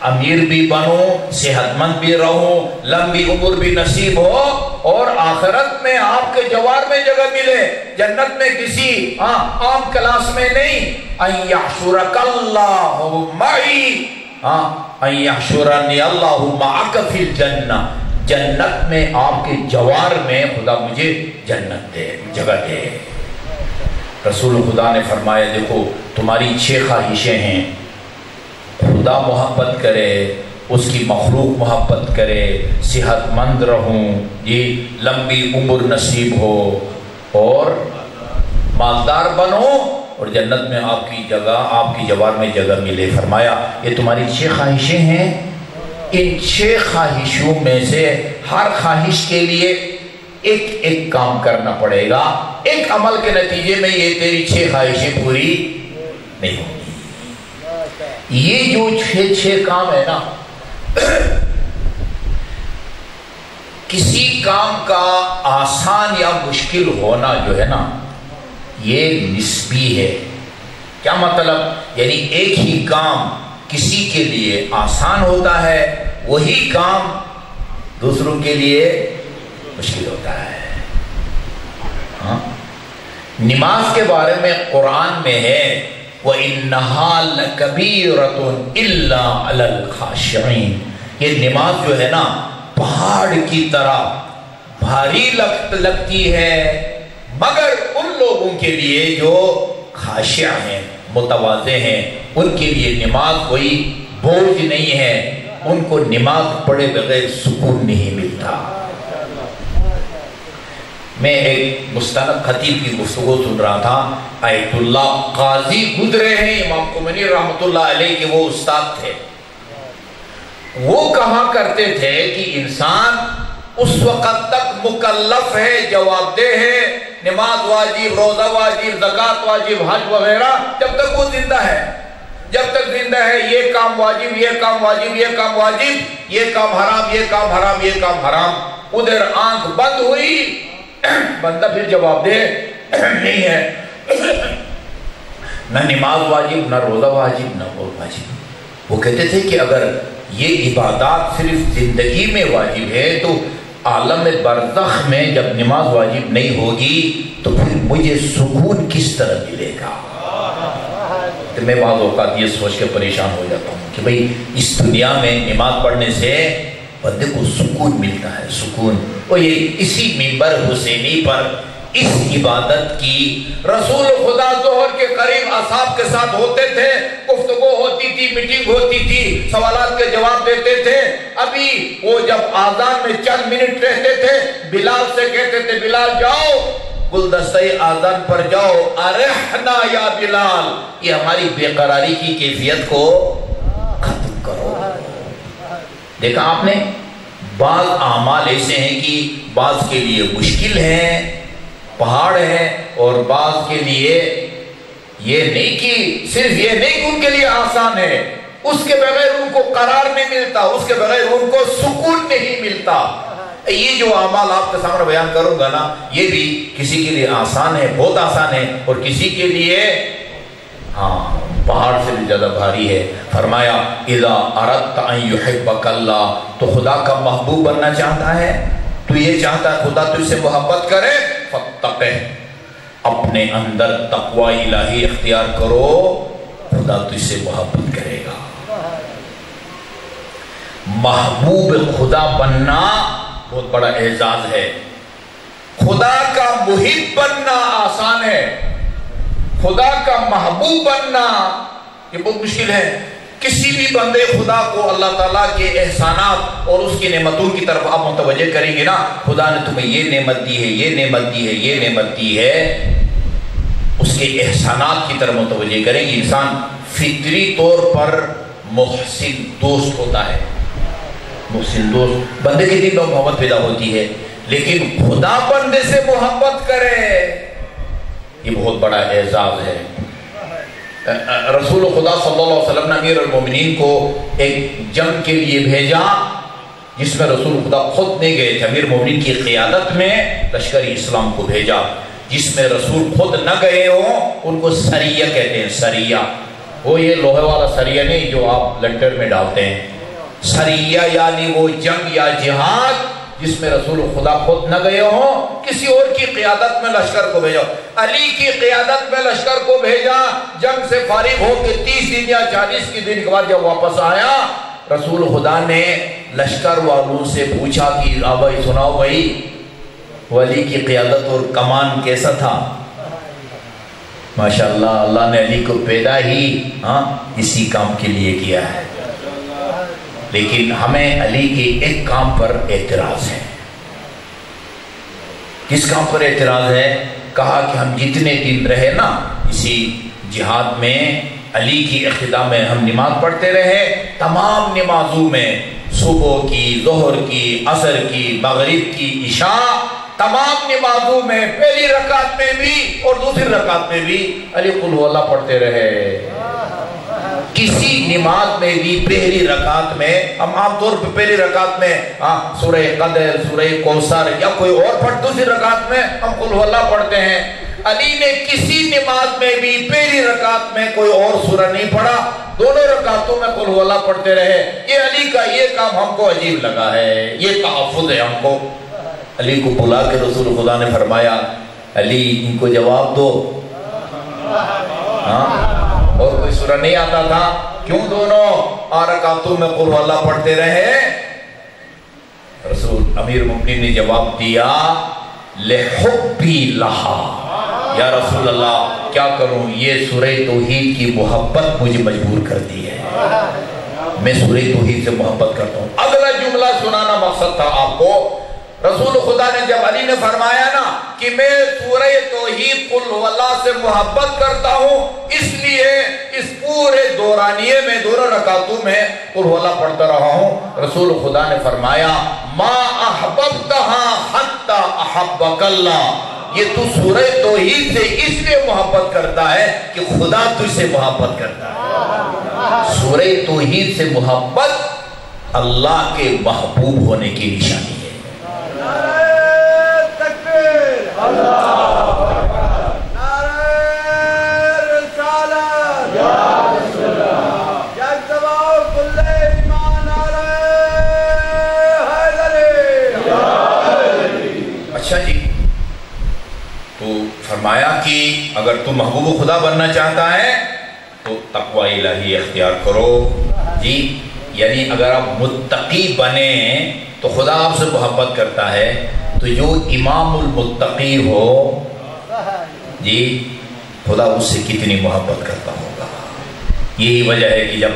امیر بھی بنوں، صحت مند بھی رہوں، لمبی عمر بھی نصیب ہو، اور آخرت میں آپ کے جوار میں جگہ ملے، جنت میں کسی عام کلاس میں نہیں۔ ان یحشرک اللہ معی، ان یحشرنی اللہ معک فی الجنہ، جنت میں آپ کے جوار میں خدا مجھے جنت دے، جگہ دے۔ رسول خدا نے فرمایا دیکھو تمہاری 6 خواہشیں ہیں، خدا محبت کرے، اس کی مخلوق محبت کرے، صحت مند رہوں، یہ لمبی عمر نصیب ہو، اور مالدار بنو، اور جنت میں آپ کی جگہ، آپ کی جوار میں جگہ ملے۔ فرمایا یہ تمہاری 6 خواہشیں ہیں، ان 6 خواہشوں میں سے ہر خواہش کے لیے ایک ایک کام کرنا پڑے گا، ایک عمل کے نتیجے میں یہ تیری 6 خواہشیں پوری نہیں ہوں گی۔ یہ جو 6 کام ہے نا، کسی کام کا آسان یا مشکل ہونا جو ہے نا، یہ نسبی ہے۔ کیا مطلب؟ یعنی ایک ہی کام کسی کے لیے آسان ہوتا ہے، وہی کام دوسروں کے لیے مشکل ہوتا ہے۔ نماز کے بارے میں قرآن میں ہے وَإِنَّهَا لَكَبِيرَةٌ إِلَّا عَلَى الْخَاشِعِينَ، یہ نماز جو ہے نا پہاڑ کی طرح بھاری لگتی ہے، مگر ان لوگوں کے لیے جو خاشع ہیں، متواضع ہیں، ان کے لیے نماز کوئی بوجھ نہیں ہے، ان کو نماز پڑھے بغیر سکون نہیں ملتا۔ میں ایک مستند خطیب کی گفتگو سن رہا تھا، آیت اللہ قاضی گزرے ہیں، امام کمینی رحمۃ اللہ علیہ کے وہ استاد تھے، وہ کہا کرتے تھے کہ انسان اس وقت تک مکلف ہے، جواب دہ ہے، نماز واجب، روزہ واجب، زکوٰۃ واجب، حج وغیرہ، جب تک وہ زندہ ہے، جب تک زندہ ہے یہ کام واجب، یہ کام واجب، یہ کام واجب، یہ کام حرام، یہ کام حرام، یہ کام حرام۔ ادھر آنکھ بند ہوئی، بندہ پھر جواب دے نہیں ہے، نہ نماز واجب، نہ روزہ واجب، نہ اور واجب۔ وہ کہتے تھے کہ اگر یہ عبادات صرف زندگی میں واجب ہے تو عالم برزخ میں جب نماز واجب نہیں ہوگی تو پھر مجھے سکون کس طرح ملے گا؟ تو میں بعض اوقات یہ سوچ کے پریشان ہو جاتا ہوں کہ بھئی اس دنیا میں نماز پڑھنے سے بندے کو سکون ملتا ہے، سکون۔ اور یہ اسی منبر حسینی پر اس عبادت کی رسول خدا ظہر کے قریب اصحاب کے ساتھ ہوتے تھے، گفتگو ہوتی تھی، میٹنگ ہوتی تھی، سوالات کے جواب دیتے تھے۔ ابھی وہ جب آذان میں چند منٹ رہتے تھے، بلال سے کہتے تھے بلال جاؤ گلدستہ آذان پر جاؤ، ارحنا یا بلال، یہ ہماری بے قراری کی کیفیت کو ختم کرو۔ دیکھا آپ نے، بعض اعمال ایسے ہیں کہ بعض کے لیے مشکل ہیں، پہاڑ ہیں، اور بعض کے لیے یہ نہیں کہ صرف یہ نہیں کہ ان کے لیے آسان ہے، اس کے بغیر ان کو قرار نہیں ملتا، اس کے بغیر ان کو سکون نہیں ملتا۔ یہ جو اعمال آپ کے سامنے بیان کروں گا نا، یہ بھی کسی کے لیے آسان ہے، بہت آسان ہے، اور کسی کے لیے پہاڑ سے بھی زیادہ بھاری ہے۔ فرمایا اذا اردت ان یحبک اللہ، تو خدا کا محبوب بننا چاہتا ہے، تو یہ چاہتا ہے خدا تجھ سے محبت کرے، فتقہ، اپنے اندر تقوی الہی اختیار کرو، خدا تجھ سے محبت کرے گا۔ محبوب خدا بننا بہت بڑا اعزاز ہے۔ خدا کا محب بننا آسان ہے، خدا کا محبوب بننا یہ بہت مشکل ہے. کسی بھی بندے خدا کو اللہ تعالیٰ کے احسانات اور اس کی نعمتوں کی طرف آپ متوجہ کریں گے نا، خدا نے تمہیں یہ نعمت دی ہے، یہ نعمت دی ہے، یہ نعمت دی ہے، اس کے احسانات کی طرف متوجہ کریں گے. انسان فطری طور پر محسن دوست ہوتا ہے. محسن دوست، بندے کے دل میں محبت پیدا ہوتی ہے، لیکن خدا بندے سے محبت کرے یہ بہت بڑا اعزاز ہے. رسول خدا صلی اللہ علیہ وسلم نے امیر المومنین کو ایک جنگ کے لیے بھیجا جس میں رسول خدا خود نہیں گئے تھے. امیر المومنین کی قیادت میں لشکر اسلام کو بھیجا جس میں رسول خود نہ گئے ہوں. ان کو سریہ کہتے ہیں. سریہ وہ یہ لوہے والا سریہ نہیں جو آپ لنٹر میں ڈالتے ہیں. سریہ یعنی وہ جنگ یا جہاد جس میں رسول خدا خود نہ گئے ہوں، کسی اور کی قیادت میں لشکر کو بھیجا. علی کی قیادت میں لشکر کو بھیجا. جنگ سے فارغ ہو کے 30 دن یا 40 کے دن کے بعد جب واپس آیا، رسول خدا نے لشکر والوں سے پوچھا کہ بھائی سناؤ بھائی، علی کی قیادت اور کمان کیسا تھا؟ ماشاءاللہ اللہ نے علی کو پیدا ہی اسی کام کے لیے کیا ہے. لیکن ہمیں علی کے ایک کام پر اعتراض ہے. کس کام پر اعتراض ہے؟ کہا کہ ہم جتنے دن رہے نا اسی جہاد میں، علی کی اقتدا میں ہم نماز پڑھتے رہے. تمام نمازوں میں، صبح کی، ظہر کی، عصر کی، مغرب کی، عشاء، تمام نمازوں میں پہلی رکعت میں بھی اور دوسری رکعت میں بھی علی قل ہو اللہ پڑھتے رہے. کسی نماز میں بھی پہلی رکعت میں، ہم عام طور پہ پہلی رکعت میں سورہ قدر، سورہ کوثر یا کوئی اور پڑھ، دوسری رکعت میں ہم قل ہو اللہ پڑھتے ہیں. علی نے کسی نماز میں بھی پہلی رکعت میں کوئی اور سورہ نہیں پڑھا، دونوں رکعتوں میں قل ہو اللہ پڑھتے رہے. یہ علی کا یہ کام ہم کو عجیب لگا ہے، یہ تحفظ ہے ہم کو. علی کو بلا کے رسول خدا نے فرمایا علی ان کو جواب دو. اور کوئی سورہ نہیں آتا تھا، کیوں دونوں رکعتوں میں قل ہو اللہ پڑھتے رہے؟ رسول امیر المومنین نے جواب دیا لحبی لہا، یا رسول اللہ کیا کروں، یہ سورہ توحید کی محبت مجھے مجبور کرتی ہے، میں سورہ توحید سے محبت کرتا ہوں. اگلا جملہ سنانا مقصد تھا آپ کو. رسول خدا نے جب علی نے فرمایا نا کہ میں سورہ توحید قل ہو اللہ سے محبت کرتا ہوں، اس لیے اس پورے دورانیے میں دونوں رکعتوں میں قل ہو اللہ پڑھتا رہا ہوں. رسول خدا نے فرمایا ما احببتها حتی احبک اللہ، یہ تو سورہ توحید سے اس لیے محبت کرتا ہے کہ خدا تجھ سے محبت کرتا ہے. سورہ توحید سے محبت اللہ کے محبوب ہونے کی نشانی ہے. اچھا جی، تو فرمایا کہ اگر تم محبوب خدا بننا چاہتا ہے تو تقوی الہی اختیار کرو. جی یعنی اگر آپ متقی بنیں تو خدا آپ سے محبت کرتا ہے. تو جو امام المتقی ہو جی خدا اس سے کتنی محبت کرتا ہوگا. یہی وجہ ہے کہ جب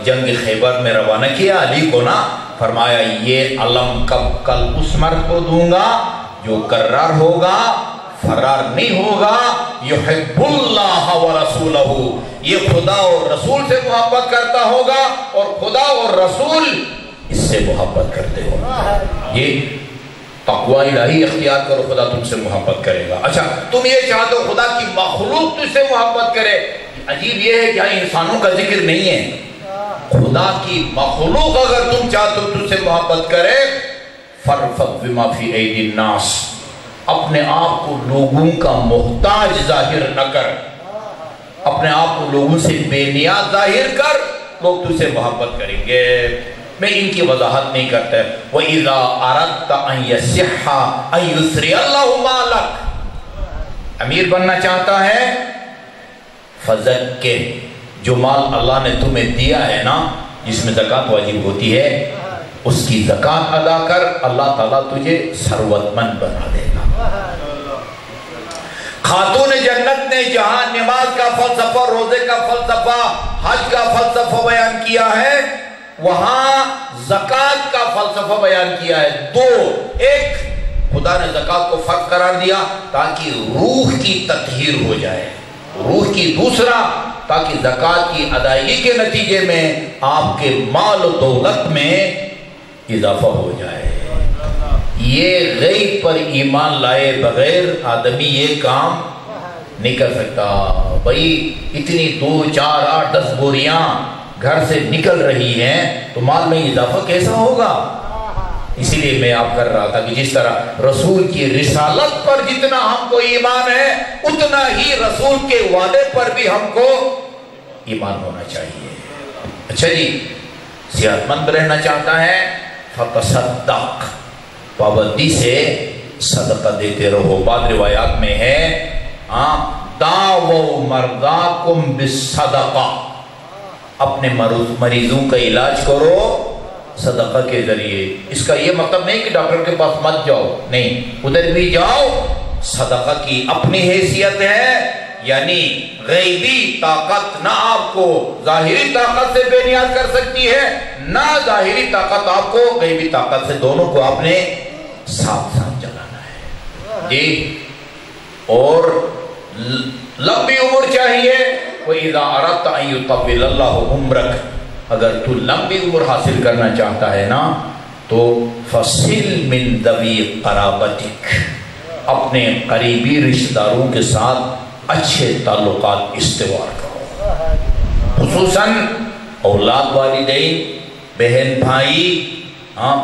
جنگ خیبر میں روانہ کیا علی کو نا، فرمایا یہ علم کل اس مرد کو دوں گا جو کرار ہوگا، فرار نہیں ہوگا. یحب اللہ ورسولہ، یہ خدا اور رسول سے محبت کرتا ہوگا اور خدا اور رسول اس سے محبت کرتے ہوگا. یہ تقوی الہی اختیار کرو، خدا تم سے محبت کرے گا. اچھا تم یہ چاہتے ہو خدا کی مخلوق تجھ سے محبت کرے. عجیب یہ ہے کہ انسانوں کا ذکر نہیں ہے. خدا کی مخلوق اگر تم چاہتے ہو تجھ سے محبت کرے، فرفق بما فی ایدی الناس، اپنے آپ کو لوگوں کا محتاج ظاہر نہ کر، اپنے آپ کو لوگوں سے بے نیاز ظاہر کر، لوگ تجھ سے محبت کریں گے. میں ان کی وضاحت نہیں کرتا ہے. وَإِذَا أَرَدْتَ أَن يَسِحَّ أَن يُسْرِيَ اللَّهُ مَالَكَ، امیر بننا چاہتا ہے فَزَكِّرْ، جو مال اللہ نے تمہیں دیا ہے نا جس میں زکوٰۃ واجب ہوتی ہے، اس کی زکوٰۃ ادا کر، اللہ تعالیٰ تجھے ثروت مند بنا دے گا. خاتون جنت نے جہاں نماز کا فلسفہ، روزے کا فلسفہ، حج کا فلسفہ بیان کیا ہے، وہاں زکوٰۃ کا فلسفہ بیان کیا ہے۔ دو، ایک خدا نے زکوٰۃ کو فرض قرار دیا تاکہ روح کی تطہیر ہو جائے، روح کی، دوسرا تاکہ زکوٰۃ کی ادائیگی کے نتیجے میں آپ کے مال و دولت میں اضافہ ہو جائے۔ یہ غیب پر ایمان لائے بغیر آدمی یہ کام نہیں کر سکتا۔ بھائی اتنی 2، 4، 8، 10 بوریاں گھر سے نکل رہی ہیں تو مال میں اضافہ کیسا ہوگا؟ اسی لیے میں آپ کر رہا تھا کہ جس طرح رسول کی رسالت پر جتنا ہم کو ایمان ہے، اتنا ہی رسول کے وعدے پر بھی ہم کو ایمان ہونا چاہیے۔ اچھا جی، صحت مند رہنا چاہتا ہے فتصدق، پابندی سے صدقہ دیتے رہو۔ بعض روایات میں ہے داؤ مرضاکم بالصدقہ، اپنے مریضوں کا علاج کرو صدقہ کے ذریعے۔ اس کا یہ مطلب نہیں کہ ڈاکٹر کے پاس مت جاؤ، نہیں، ادھر بھی جاؤ۔ صدقہ کی اپنی حیثیت ہے، یعنی غیبی طاقت نہ آپ کو ظاہری طاقت سے بے نیاز کر سکتی ہے، نہ ظاہری طاقت آپ کو غیبی طاقت سے، دونوں کو آپ نے ساتھ ساتھ چلانا ہے جی۔ اور لمبی عمر چاہیے، وَإِذَا أَرَدْتَ أَن يُطَوِّلَ اللَّهُ عُمْرَكَ، اگر تو لمبی عمر حاصل کرنا چاہتا ہے نا تو فَصِلْ مِن ذَوِي قَرَابَتِكَ، اپنے قریبی رشتہ داروں کے ساتھ اچھے تعلقات استوار کرو، خصوصاً اولاد والدین، بہن بھائی،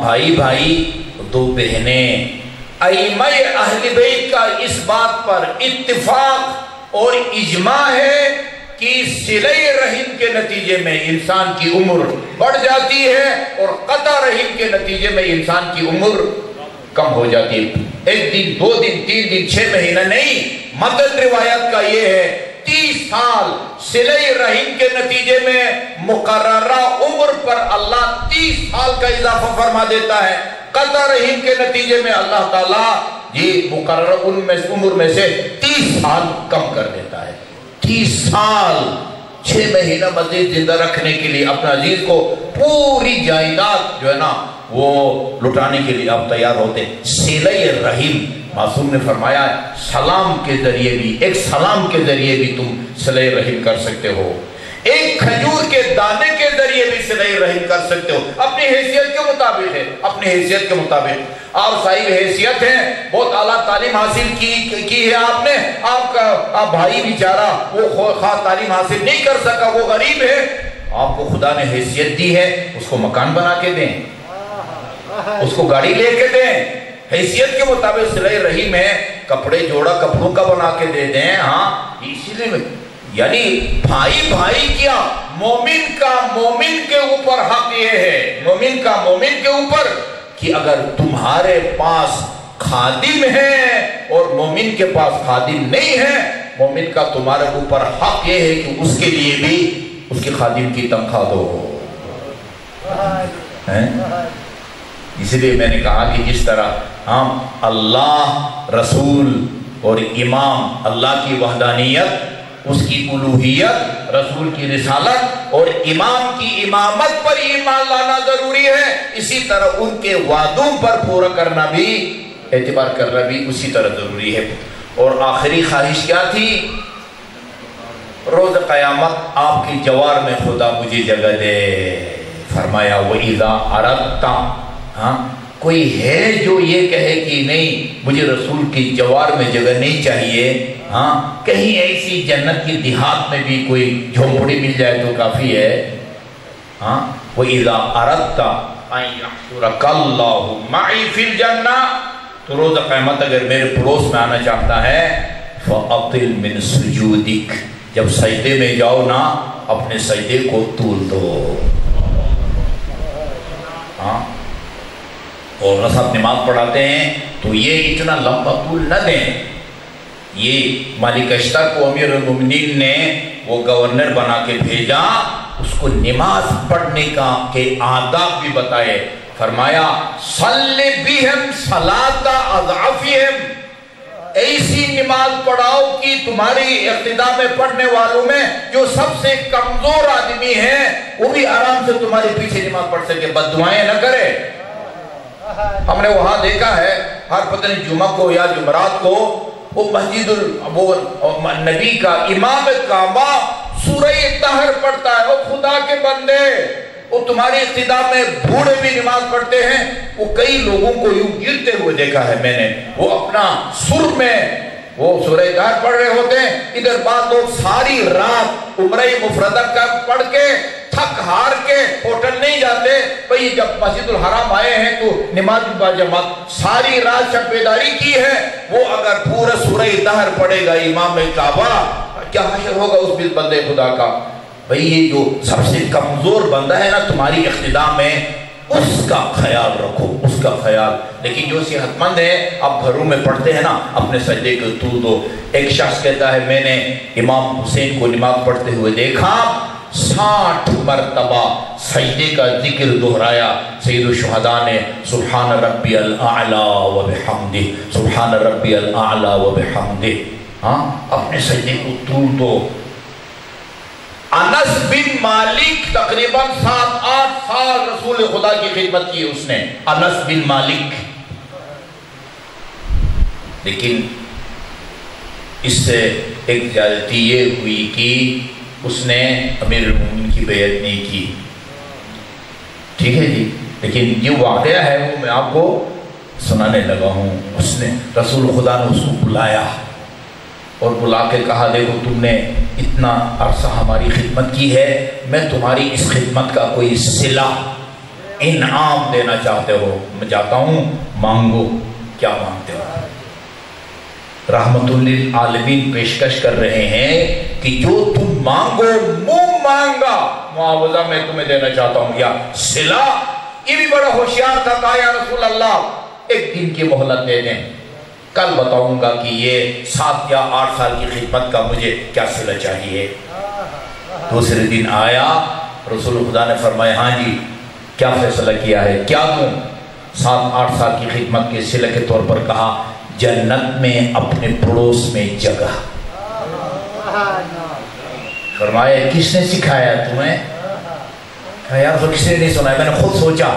بھائی بھائی، دو بہنیں۔ ائمہ اہل بیت کا اس بات پر اتفاق اور اجماع ہے کہ صلہ رحم کے نتیجے میں انسان کی عمر بڑھ جاتی ہے اور قطع رحم کے نتیجے میں انسان کی عمر کم ہو جاتی ہے۔ 1 دن، 2 دن، 3 دن، 6 مہینہ نہیں، متن روایت کا یہ ہے 30 سال صلہ رحم کے نتیجے میں مقررہ عمر پر اللہ 30 سال کا اضافہ فرما دیتا ہے، قطع رحم کے نتیجے میں اللہ تعالیٰ یہ مقررہ عمر میں سے 30 سال کم کر دیتا ہے۔ 30 سال 6 مہینہ مزید زندہ رکھنے کے لیے اپنا عزیز کو پوری جائیداد جو ہے نا وہ لٹانے کے لیے آپ تیار ہوتے۔ صلہ رحم، معصوم نے فرمایا سلام کے ذریعے بھی، ایک سلام کے ذریعے بھی تم صلہ رحم کر سکتے ہو، ایک کھجور کے دانے کے ذریعے بھی صلہ رحم کر سکتے ہو، اپنی حیثیت کے مطابق ہے، اپنی حیثیت کے مطابق۔ آپ صاحب حیثیت ہیں، بہت اعلیٰ تعلیم حاصل کی ہے آپ نے، آپ کا بھائی بیچارہ وہ خاص تعلیم حاصل نہیں کر سکا، وہ غریب ہے، آپ کو خدا نے حیثیت دی ہے، اس کو مکان بنا کے دیں، اس کو گاڑی لے کے دیں، حیثیت کے مطابق صلہ رحم ہے، کپڑے جوڑا کپڑوں کا بنا کے دے دیں۔ اسی لیے یعنی بھائی بھائی کیا، مومن کا مومن کے اوپر حق یہ ہے، مومن کا مومن کے اوپر کہ اگر تمہارے پاس خادم ہے اور مومن کے پاس خادم نہیں ہے، مومن کا تمہارے اوپر حق یہ ہے کہ اس کے لیے بھی اس کی خادم کی تنخواہ دو۔ اس لیے میں نے کہا کہ جس طرح ہم اللہ، رسول اور امام، اللہ کی وحدانیت، اس کی الوہیت، رسول کی رسالت اور امام کی امامت پر ایمان لانا ضروری ہے، اسی طرح ان کے وعدوں پر پورا کرنا بھی، اعتبار کرنا بھی اسی طرح ضروری ہے۔ اور آخری خواہش کیا تھی؟ روز قیامت آپ کی جوار میں خدا مجھے جگہ دے۔ فرمایا وَإِذَا أَرَدْتَ، کوئی ہے جو یہ کہے کہ نہیں مجھے رسول کی جوار میں جگہ نہیں چاہیے، کہیں ایسی جنت کی دیہات میں بھی کوئی جھونپڑی مل جائے تو کافی ہے۔ وَإِذَا أَرَدْتَ أَن يَحْشُرَكَ اللَّهُ مَعِي فِي الْجَنَّةِ، تو روز قیامت اگر میرے پڑوس میں آنا چاہتا ہے فَأَطِلْ مِنْ سُجُودِكَ، جب سجدے میں جاؤ نا اپنے سجدے کو طول دو۔ اور رسول نماز پڑھاتے ہیں تو یہ اتنا لمبا طول نہ دیں۔ یہ مالک اشتر کو امیر المومنین نے وہ گورنر بنا کے بھیجا، اس کو نماز پڑھنے کے آداب بھی بتائے۔ فرمایا صلی بہم صلاۃ اضعافہم، ایسی نماز پڑھاؤ کہ تمہاری اقتدا میں پڑھنے والوں میں جو سب سے کمزور آدمی ہے وہ بھی آرام سے تمہارے پیچھے نماز پڑھ سکے، بد دعائیں نہ کرے۔ ہم نے وہاں دیکھا ہے ہر پتہ نہیں جمعہ کو یا جمعرات کو وہ مسجد نبی کا امام کعبہ سورہ طہر پڑھتا ہے۔ وہ خدا کے بندے، وہ تمہاری اقتدا میں بوڑھے بھی نماز پڑھتے ہیں، وہ کئی لوگوں کو یوں گرتے ہوئے دیکھا ہے میں نے، وہ اپنا سر میں وہ سورہ طہر پڑھ رہے ہوتے ہیں، ادھر بعض لوگ ساری رات عمرہ مفردہ کا پڑھ کے تھک ہار کے ہوٹل نہیں جاتے، بھئی جب مسجد الحرام آئے ہیں تو نماز باجماعت ساری رات شب بیداری کی ہے، وہ اگر پورا سورہ طہر پڑھے گا امام کعبہ، کیا حشر ہوگا اس بندے خدا کا؟ بھئی یہ جو سب سے کمزور بندہ ہے نا تمہاری اقتدا میں، اس کا خیال رکھو، اس کا خیال۔ لیکن جو صحت مند ہے، آپ گھروں میں پڑھتے ہیں نا، اپنے سجدے کو طول دو۔ ایک شخص کہتا ہے میں نے امام حسین کو نماز پڑھتے ہوئے دیکھا، 60 مرتبہ سجدے کا ذکر دہرایا۔ سید الشہداء نے سبحان ربی الاعلی و بحمدہ، سبحان ربی الاعلی و بحمدہ، اپنے سجدے کو طول دو۔ انس بن مالک تقریباً 7-8 سال رسول خدا کی خدمت کی اس نے، انس بن مالک، لیکن اس سے ایک زیادتی یہ ہوئی کہ اس نے امیر المومنین کی بیعت نہیں کی، ٹھیک ہے جی، لیکن یہ واقعہ ہے وہ میں آپ کو سنانے لگا ہوں۔ اس نے رسول خدا نے اس کو بلایا اور بلا کے کہا دیکھو تم نے اتنا عرصہ ہماری خدمت کی ہے، میں تمہاری اس خدمت کا کوئی صلہ انعام دینا چاہتے ہو، میں جاتا ہوں، مانگو، کیا مانگتے ہو؟ رحمت للعالمین پیشکش کر رہے ہیں کہ جو تم مانگو منہ مانگا معاوضہ میں تمہیں دینا چاہتا ہوں، یا صلہ۔ یہ بھی بڑا ہوشیار تھا، کہا یا رسول اللہ 1 دن کی مہلت دے دیں، کل بتاؤں گا کہ یہ 7 یا 8 سال کی خدمت کا مجھے کیا صلہ چاہیے۔ دوسرے دن آیا، رسول خدا نے فرمایا ہاں جی کیا فیصلہ کیا ہے، کیا دوں؟ 7-8 سال کی خدمت کے صلہ کے طور پر کہا جنت میں اپنے پڑوس میں جگہ۔ فرمایا کس نے سکھایا تمہیں؟ کہا یار تو کس نے نہیں سنا ہے، میں نے خود سوچا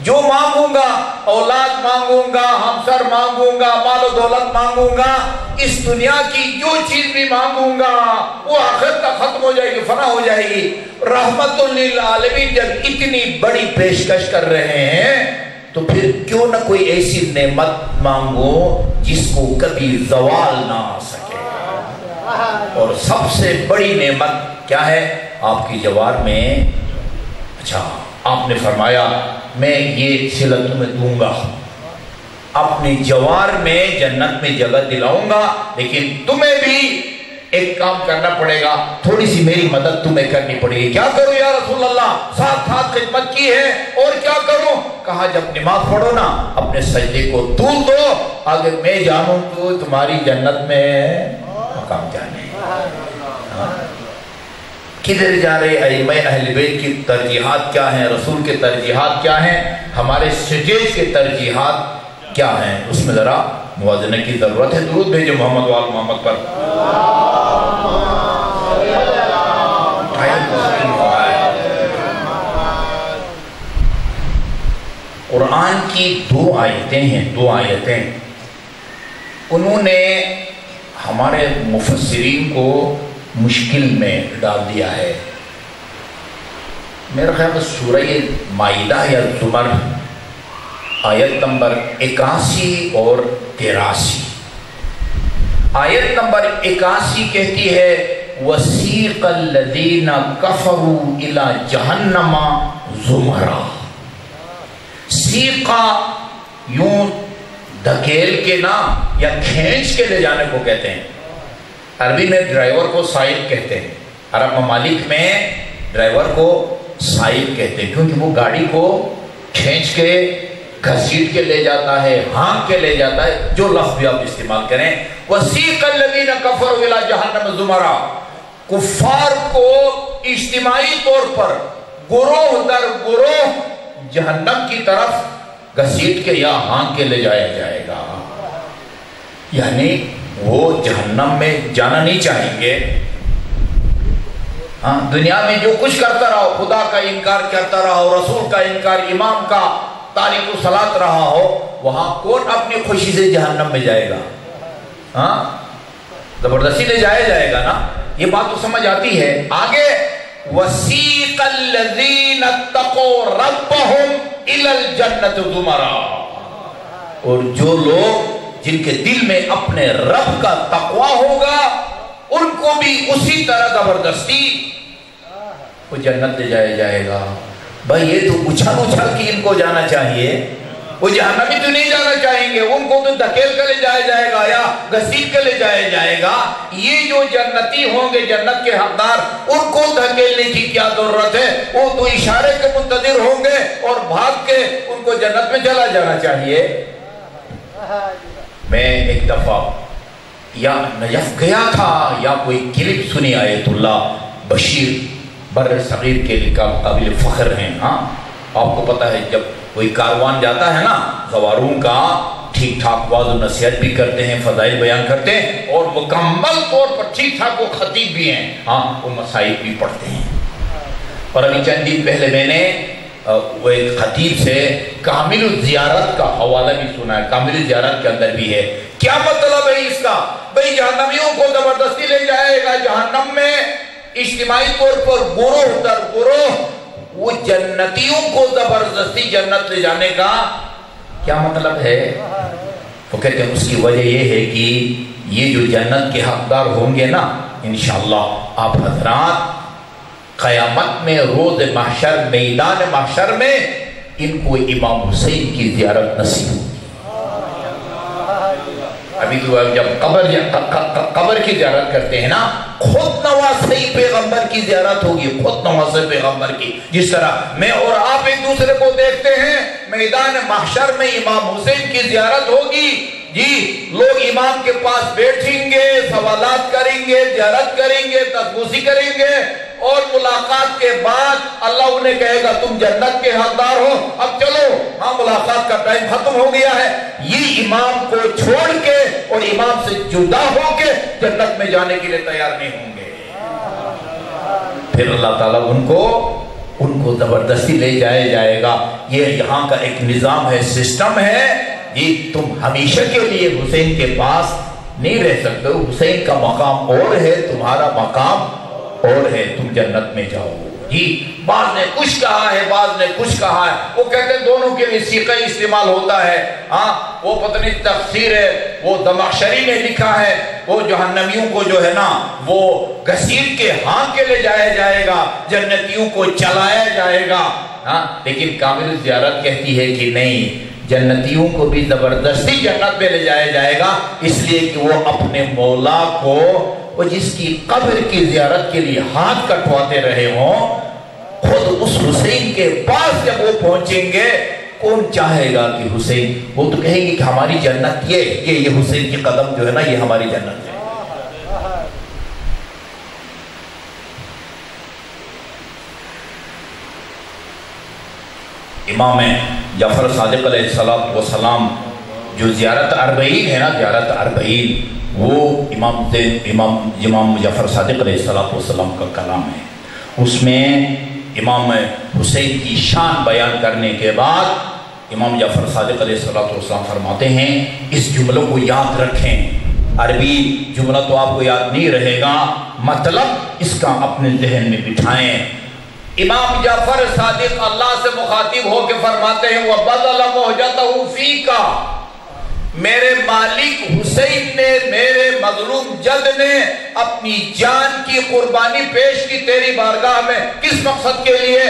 جو مانگوں گا، اولاد مانگوں گا، ہمسر مانگوں گا، مال و دولت مانگوں گا، اس دنیا کی جو چیز بھی مانگوں گا وہ آخرت تک ختم ہو جائے گی، فنا ہو جائے گی۔ رحمت للعالمین جب اتنی بڑی پیشکش کر رہے ہیں تو پھر کیوں نہ کوئی ایسی نعمت مانگو جس کو کبھی زوال نہ آ سکے۔ اور سب سے بڑی نعمت کیا ہے آپ کی جوار میں؟ اچھا آپ نے فرمایا میں یہ صلہ تمہیں دوں گا، اپنی جوار میں جنت میں جگہ دلاؤں گا، لیکن تمہیں بھی ایک کام کرنا پڑے گا، تھوڑی سی میری مدد تمہیں کرنی پڑے گی۔ کیا کروں یا رسول اللہ؟ 7 سال خدمت کی ہے اور کیا کروں؟ کہا جب نماز پڑھو نا اپنے سجدے کو طول دو، اگر میں جانوں تو تمہاری جنت میں مقام جانے۔ کدھر جا رہے ائمہ اہل بیت کی ترجیحات کیا ہیں، رسول کے ترجیحات کیا ہیں، ہمارے سٹیج کے ترجیحات کیا ہیں، اس میں ذرا موازنہ کی ضرورت ہے۔ درود بھیجو محمد وآل محمد پر۔ قرآن کی 2 آیتیں ہیں، 2 آیتیں انہوں نے ہمارے مفسرین کو مشکل میں ڈال دیا ہے۔ میرا خیال سورہ مائدہ یا زمر آیت نمبر 81 اور 83، آیت نمبر 81 کہتی ہے وَسِيقَ الَّذِينَ كَفَرُوا إِلَى جَهَنَّمَ زُمَرًا۔ سیقا یوں دھکیل کے نا یا کھینچ کے لے جانے کو کہتے ہیں، عربی میں ڈرائیور کو سائق کہتے ہیں، عرب ممالک میں ڈرائیور کو سائق کہتے ہیں کیونکہ وہ گاڑی کو کھینچ کے گھسیٹ کے لے جاتا ہے، ہانک کے لے جاتا ہے، جو لفظ بھی آپ استعمال کریں۔ وَسِيقَ الَّذِينَ كَفَرُوا إِلَى جَهَنَّمَ زُمَرًا، کفار کو اجتماعی طور پر گروہ در گروہ جہنم کی طرف گھسیٹ کے یا ہانک کے لے جایا جائے گا۔ یعنی وہ جہنم میں جانا نہیں چاہیں گے. ہاں دنیا میں جو کچھ کرتا رہا ہو، خدا کا انکار کرتا رہا ہو، رسول کا انکار، امام کا تاریک الصلاۃ رہا ہو، وہاں کون اپنی خوشی سے جہنم میں جائے گا؟ ہاں زبردستی لے جائے گا نا. یہ بات تو سمجھ آتی ہے. آگے وَسِيقَ الَّذِينَ اتَّقَوْا رَبَّهُمْ إِلَى الْجَنَّةِ زُمَرًا، اور جو لوگ جن کے دل میں اپنے رب کا تقوی ہوگا ان کو بھی اسی طرح زبردستی وہ جنت لے جائے گا. بھائی یہ تو اچھل کے ان کو جانا چاہیے، وہ جہنمی تو نہیں جانا چاہیں گے، ان کو تو دھکیل کے لے جائے گا یا گھسیٹ کے لے جائے گا. یہ جو جنتی ہوں گے، جنت کے حقدار، ان کو دھکیلنے کی کیا ضرورت ہے؟ وہ تو اشارے کے منتظر ہوں گے اور بھاگ کے ان کو جنت میں چلا جانا چاہیے. میں ایک دفعہ یا نجف گیا تھا یا کوئی کلپ سنی آیت اللہ بشیر بر صغیر کے لیے قابل فخر ہیں. ہاں آپ کو پتہ ہے جب کوئی کاروان جاتا ہے نا غواروں کا، ٹھیک ٹھاک واعظ و نصیحت بھی کرتے ہیں، فضائل بیان کرتے ہیں اور مکمل طور پر ٹھیک ٹھاک وہ خطیب بھی ہیں. ہاں وہ مسائل بھی پڑھتے ہیں. اور ابھی چند دن پہلے میں نے وہ ایک خطیب سے کامل الزیارت کا حوالہ بھی سنا ہے. کامل الزیارت کے اندر بھی ہے. کیا مطلب ہے اس کا؟ بھئی جہنمیوں کو زبردستی لے جائے گا جہنم میں، اجتماعی طور پر گروہ در گروہ. وہ جنتیوں کو زبردستی جنت لے جانے کا کیا مطلب ہے؟ وہ کہتے ہیں اس کی وجہ یہ ہے کہ یہ جو جنت کے حقدار ہوں گے نا انشاءاللہ آپ حضرات قیامت میں روز محشر میدان محشر میں ان کو امام حسین کی زیارت نصیب ہوگی. ابھی تو جب قبر کی زیارت کرتے ہیں نا، خود نواز پیغمبر کی زیارت ہوگی، خود نواز پیغمبر کی. جس طرح میں اور آپ ایک دوسرے کو دیکھتے ہیں، میدان محشر میں امام حسین کی زیارت ہوگی. جی لوگ امام کے پاس بیٹھیں گے، سوالات کریں گے، زیارت کریں گے، تسبوسی کریں گے اور ملاقات کے بعد اللہ انہیں کہے گا تم جنت کے حقدار ہو، اب چلو، ہاں ملاقات کا ٹائم ختم ہو گیا ہے. یہ امام کو چھوڑ کے اور امام سے جدا ہو کے جنت میں جانے کے لیے تیار نہیں ہوں گے. پھر اللہ تعالیٰ ان کو زبردستی لے جائے گا. یہ یہاں کا ایک نظام ہے، سسٹم ہے. جی تم ہمیشہ کے لیے حسین کے پاس نہیں رہ سکتے ہو. حسین کا مقام اور ہے، تمہارا مقام اور ہے. تم جنت میں جاؤ. جی بعض نے کچھ کہا ہے، بعض نے کچھ کہا ہے. وہ کہتے ہیں دونوں کے لیے سیقہ استعمال ہوتا ہے. ہاں وہ پتنی تفسیر ہے، وہ زمخشری نے لکھا ہے. وہ جہنمیوں کو جو ہے نا وہ گھسیٹ کے ہانک کے لے جائے گا، جنتیوں کو چلایا جائے گا. ہاں لیکن کامل زیارت کہتی ہے کہ نہیں، جنتیوں کو بھی زبردستی جنت میں لے جائے گا، اس لیے کہ وہ اپنے مولا کو، وہ جس کی قبر کی زیارت کے لیے ہاتھ کٹواتے رہے ہوں، خود اس حسین کے پاس جب وہ پہنچیں گے، کون چاہے گا کہ حسین، وہ تو کہیں گے کہ ہماری جنت یہ حسین کی قدم جو ہے نا یہ ہماری جنت ہے. امام جعفر صادق علیہ السلام جو زیارت اربعین ہے نا، زیارت اربعین وہ امام جعفر صادق علیہ السلام کا کلام ہے. اس میں امام حسین کی شان بیان کرنے کے بعد امام جعفر صادق علیہ السلام فرماتے ہیں اس جملوں کو یاد رکھیں. عربی جملہ تو آپ کو یاد نہیں رہے گا، مطلب اس کا اپنے ذہن میں بٹھائیں. امام جعفر صادق اللہ سے مخاطب ہو کے فرماتے ہیں وَبَذَلَ مُحْجَتَهُ فِيكَ، میرے مالک حسین نے، میرے مظلوم جد نے اپنی جان کی قربانی پیش کی تیری بارگاہ میں. کس مقصد کے لیے؟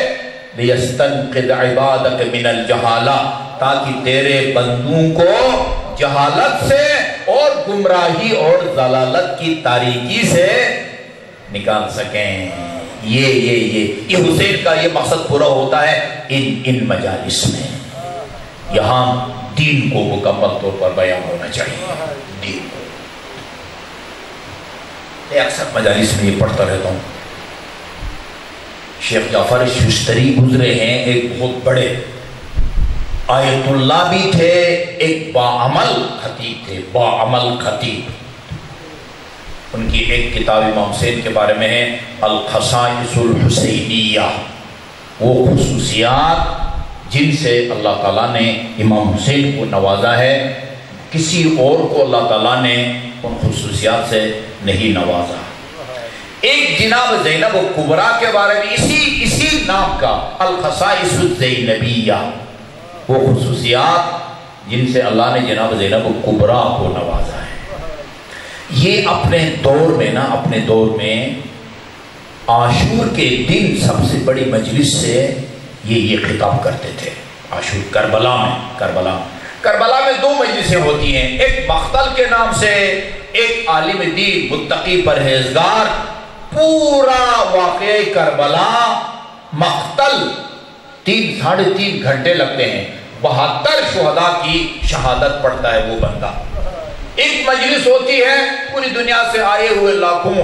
لِيَسْتَنْقِذْ عِبَادَكَ مِنَ الْجَهَالَةِ، تاکہ تیرے بندوں کو جہالت سے اور گمراہی اور ضلالت کی تاریکی سے نکال سکیں. یہ حسین کا یہ مقصد پورا ہوتا ہے ان مجالس میں. یہاں دین کو مکمل طور پر بیان ہونا چاہیے. دین میں اکثر مجالس میں یہ پڑھتا رہتا ہوں. شیخ جعفر ششتری گزرے ہیں، ایک بہت بڑے آیت اللہ بھی تھے، ایک باعمل خطیب تھے. باعمل خطیب ان کی ایک کتاب امام حسین کے بارے میں ہے الخصائص الحسینیہ، وہ خصوصیات جن سے اللہ تعالیٰ نے امام حسین کو نوازا ہے، کسی اور کو اللہ تعالیٰ نے ان خصوصیات سے نہیں نوازا۔ ایک جناب زینب کبریٰ کے بارے میں اسی نام کا الخصائص الزینبیہ، وہ خصوصیات جن سے اللہ نے جناب زینب کبریٰ کو نوازا ہے۔ یہ اپنے دور میں عاشور کے دن سب سے بڑی مجلس سے یہ خطاب کرتے تھے۔ عاشور کربلا میں 2 مجلسیں ہوتی ہیں، ایک مقتل کے نام سے، ایک عالم دین متقی پرہیزگار، پورا واقعہ کربلا مقتل 3-3.5 گھنٹے لگتے ہیں، 72 شہداء کی شہادت پڑھتا ہے وہ بندہ۔ ایک مجلس ہوتی ہے، پوری دنیا سے آئے ہوئے لاکھوں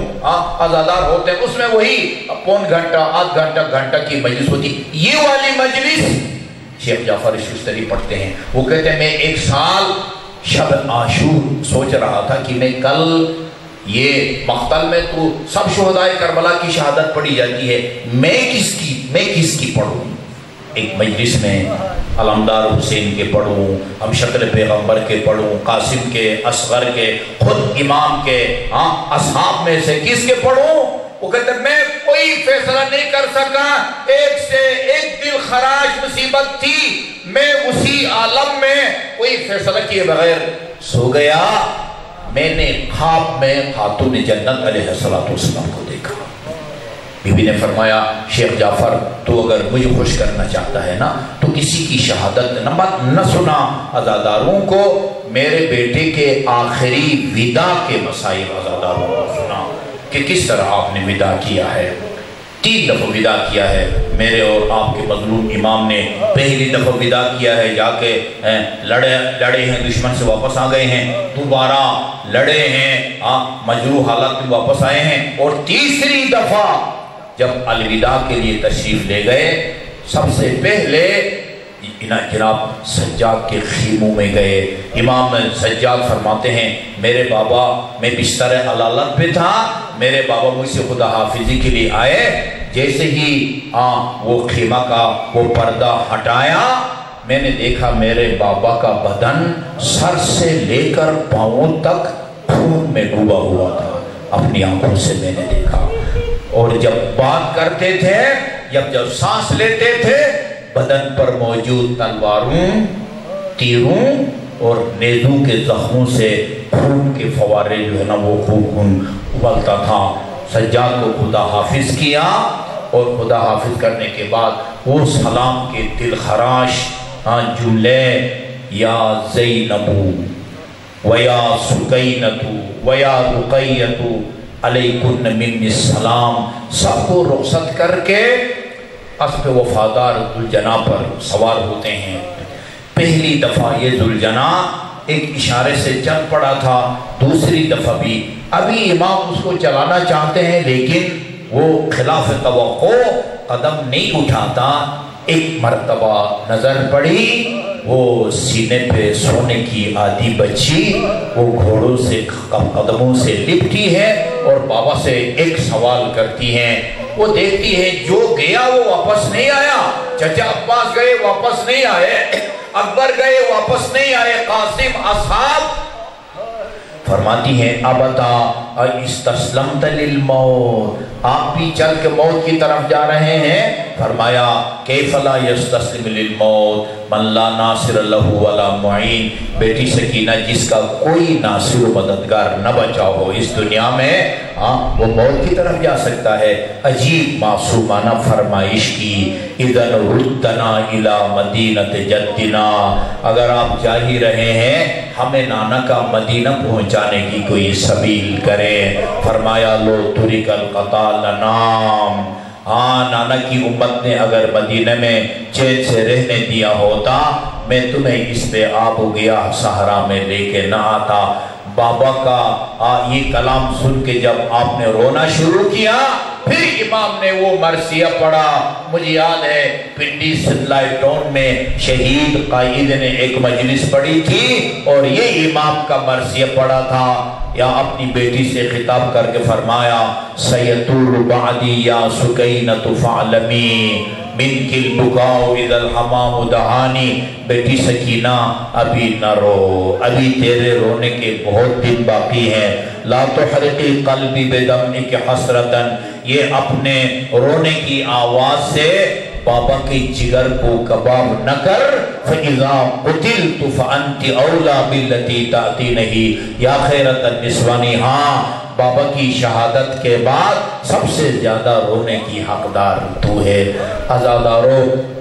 عزادار ہوتے ہیں، اس میں وہی 1.25 گھنٹہ، آدھ گھنٹہ کی مجلس ہوتی ہے۔ یہ والی مجلس شیخ جعفر شستری پڑھتے ہیں، وہ کہتے ہیں میں ایک سال شب عاشور سوچ رہا تھا کہ میں کل یہ مقتل میں تو سب شہداء کربلا کی شہادت پڑھی جاتی ہے، میں کس کی پڑھوں؟ ایک مجلس میں علمدار حسین کے پڑھوں، ہم شکل پیغمبر کے پڑھوں، قاسم کے، اصغر کے، خود امام کے، اصحاب میں سے کس کے پڑھوں؟ وہ کہتے ہیں میں کوئی فیصلہ نہیں کر سکا، ایک سے ایک دل خراش مصیبت تھی، میں اسی عالم میں کوئی فیصلہ کیے بغیر سو گیا۔ میں نے خواب میں خاتون جنت علیہ السلام کو دیکھا۔ بی بی نے فرمایا شیخ جعفر تو اگر مجھے خوش کرنا چاہتا ہے نا تو کسی کی شہادت نہ سنا، عزاداروں کو میرے بیٹے کے آخری وداع کے مسائل عزاداروں کو سنا کہ کس طرح آپ نے وداع کیا ہے۔ 3 دفعہ وداع کیا ہے، میرے اور آپ کے مظلوم امام نے پہلی دفعہ وداع کیا ہے، جا کے لڑے ہیں، دشمن سے واپس آ گئے ہیں، دوبارہ لڑے ہیں، مجروح حالت میں واپس آئے ہیں، اور تیسری دفعہ جب الوداع کے لیے تشریف لے گئے، سب سے پہلے جناب سجاد کے خیموں میں گئے۔ امام سجاد فرماتے ہیں میرے بابا، میں بستر علالت پہ تھا، میرے بابا مجھ سے خدا حافظی کے لیے آئے، جیسے ہی وہ خیمہ کا وہ پردہ ہٹایا، میں نے دیکھا میرے بابا کا بدن سر سے لے کر پاؤں تک خون میں ڈوبا ہوا تھا، اپنی آنکھوں سے میں نے دیکھا۔ اور جب بات کرتے تھے، جب سانس لیتے تھے، بدن پر موجود تلواروں، تیروں اور نیزوں کے زخموں سے خون کے فوارے جو ہے نا وہ خون ابلتا تھا۔ سجاد کو خدا حافظ کیا، اور خدا حافظ کرنے کے بعد وہ سلام کے دل خراش جملے یا زینبو ویا سکینتو ویا رقیتو علیکن من السلام، سب کو رخصت کر کے اسب وفادار ذوالجناح پر سوار ہوتے ہیں۔ پہلی دفعہ یہ ذوالجناح ایک اشارے سے چل پڑا تھا، دوسری دفعہ بھی ابھی امام اس کو چلانا چاہتے ہیں لیکن وہ خلاف توقع قدم نہیں اٹھاتا۔ ایک مرتبہ نظر پڑی، وہ سینے پہ سونے کی آدھی بچی، وہ گھوڑوں سے قدموں سے لپٹی ہے اور بابا سے ایک سوال کرتی ہیں۔ وہ دیکھتی ہے جو گیا وہ واپس نہیں آیا، چچا عباس گئے واپس نہیں آئے، اکبر گئے واپس نہیں آئے، قاسم، اصحاب، فرماتی ہیں ابتا استسلمت للموت، آپ بھی چل کے موت کی طرف جا رہے ہیں؟ فرمایا کیف لا یستسلم للموت من لا ناصر لہ ولا معین، بیٹی سکینہ جس کا کوئی ناصر و مددگار نہ بچا ہو اس دنیا میں، وہ موت کی طرف جا سکتا ہے۔ عجیب معصومانہ فرمائش کی، اذن ردنا الی مدینۃ جدنا، اگر آپ جا ہی رہے ہیں ہمیں نانا کا مدینہ پہنچانے کی کوئی سبیل کریں۔ فرمایا لو ترک القطع لنام، نانا کی امت نے اگر مدینہ میں چین سے رہنے دیا ہوتا میں تمہیں اس پہ آب و گیا صحرا میں لے کے نہ آتا۔ بابا کا یہ کلام سن کے جب آپ نے رونا شروع کیا، پھر امام نے وہ مرثیہ پڑھا۔ مجھے یاد ہے پنڈی سدلائے ٹون میں شہید قائد نے ایک مجلس پڑھی تھی اور یہ امام کا مرثیہ پڑھا تھا، یا اپنی بیٹی سے خطاب کر کے فرمایا سیطول بعدی یا سکینۃ فعلمی منک البکاء اذا الحمام دہانی، بیٹی سکینہ ابھی نہ رو، ابھی تیرے رونے کے بہت دن باقی ہیں۔ لا تحرقی قلبی بدمعک حسرتاً، یہ اپنے رونے کی آواز سے بابا کی جگر کو کباب نہ کر۔ فَإِذَا قُتِلْتُ فَأَنْتِ أَوْلَى بِالَّتِي تَأْتِينَهِ یا خیرۃ النسوانی، ہاں بابا کی شہادت کے بعد سب سے زیادہ رونے کی حقدار تو ہے۔ عزادارو،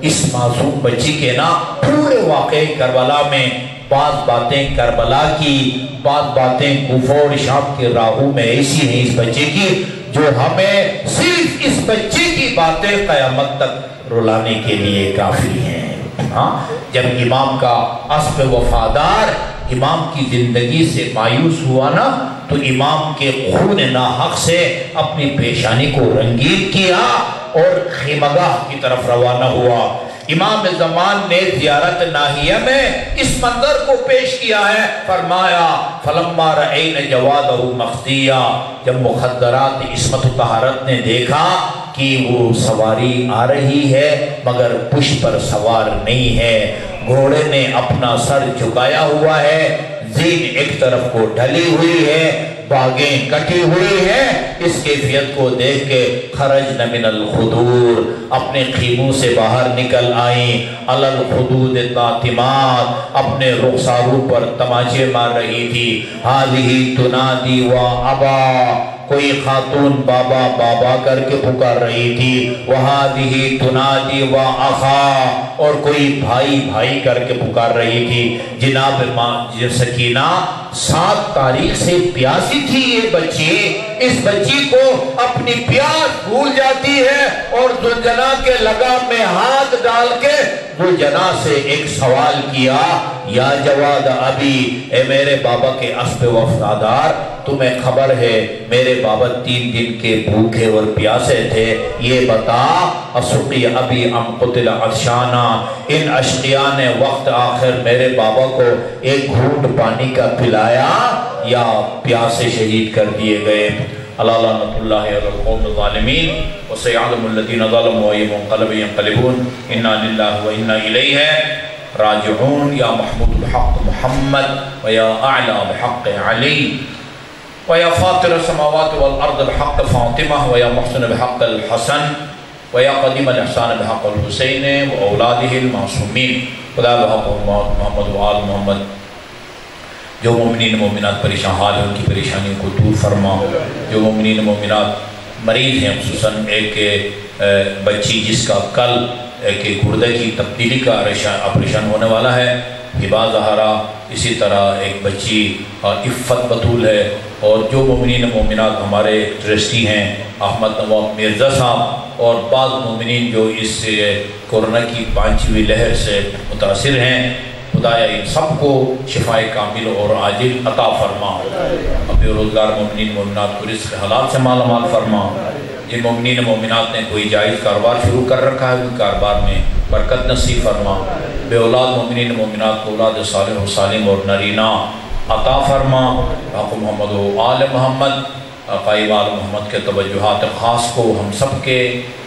اس معصوم بچی کے نا پورے واقعے کربلا میں بعض باتیں کربلا کی، بعض باتیں کوفہ اور شام کے راہوں میں ایسی ہیں اس بچے کی جو ہمیں صرف اس بچے کی باتیں قیامت تک رلانے کے لیے کافی ہیں۔ ہاں، جب امام کا اسب وفادار امام کی زندگی سے مایوس ہوا نا تو امام کے خون ناحق سے اپنی پیشانی کو رنگین کیا اور خیمگاہ کی طرف روانہ ہوا۔ امام زمان نے زیارت ناہیہ میں اس منظر کو پیش کیا ہے، فرمایا فلما رأین جوادہ مخدیہ، جب مخدرات عصمت و طہارت نے دیکھا کہ وہ سواری آ رہی ہے مگر پشت پر سوار نہیں ہے، گھوڑے نے اپنا سر جھکایا ہوا ہے، زین ایک طرف کو ڈھلی ہوئی ہے، باغیں کٹی ہوئی ہیں، اس کیفیت کو دیکھ کے خرجن من الخدور، اپنے خیموں سے باہر نکل آئیں، علی الخدود طاطمات، اپنے رخساروں پر تماچے مار رہی تھی۔ ہذہ تنادی و ابا، کوئی خاتون بابا بابا کر کے پکار رہی تھی، وہذہ تنادی و اخا، اور کوئی بھائی بھائی کر کے پکار رہی تھی۔ جناب سکینہ 7 تاریخ سے پیاسی تھی یہ بچی، اس بچی کو اپنی پیاس بھول جاتی ہے اور زلجنا کے لگام میں ہاتھ ڈال کے زلجنا سے ایک سوال کیا، یا جواد ابی، اے میرے بابا کے اسب وفادار، تمہیں خبر ہے میرے بابا 3 دن کے بھوکے اور پیاسے تھے، یہ بتا اسقی ابی ام قتل عطشانا، ان اشقیاء نے وقت آخر میرے بابا کو ایک گھونٹ پانی کا پلایا یا پیاسے شہید کر دیے گئے۔ اللہ لعنت اللہ علی القوم الظالمین، وسيعلم الذين ظلموا أي منقلب ينقلبون، إنا لله وإنا إليه راجعون۔ یا محمود بحق محمد، ویا اعلی بحق علی، ویا فاطر السماوات والارض بحق فاطمہ، ویا محسن بحق الحسن، ویا قدیم الاحسان بحق الحسین واولادہ المعصومین۔ خدا بحق محمد و آل محمد، جو مومنین مومنات پریشان حال ہیں ان کی پریشانیوں کو دور فرما، جو مومنین مومنات مریض ہیں، خصوصاً ایک بچی جس کا کل کہ گردے کی تبدیلی کا آپریشن ہونے والا ہے، ہبا زہرا، اسی طرح ایک بچی عفت بطول ہے، اور جو مومنین مومنات ہمارے ٹرسٹی ہیں احمد نواب مرزا صاحب اور بعض مومنین جو اس کورونا کی 5ویں لہر سے متاثر ہیں، خدایا ان سب کو شفائے کامل اور عاجل عطا فرما، اپنے روزگار مومنین مومنات کو رزق حلال سے مالا مال فرما۔ یہ مومنین مومنات نے کوئی جائز کاروبار شروع کر رکھا ہے، کوئی کاروبار میں برکت نصیب فرما، بے اولاد مومنین مومنات کو اولاد صالح و سالم اور نرینہ عطا فرما، حق محمد و آل محمد، قائب آل محمد کے توجہات خاص کو ہم سب کے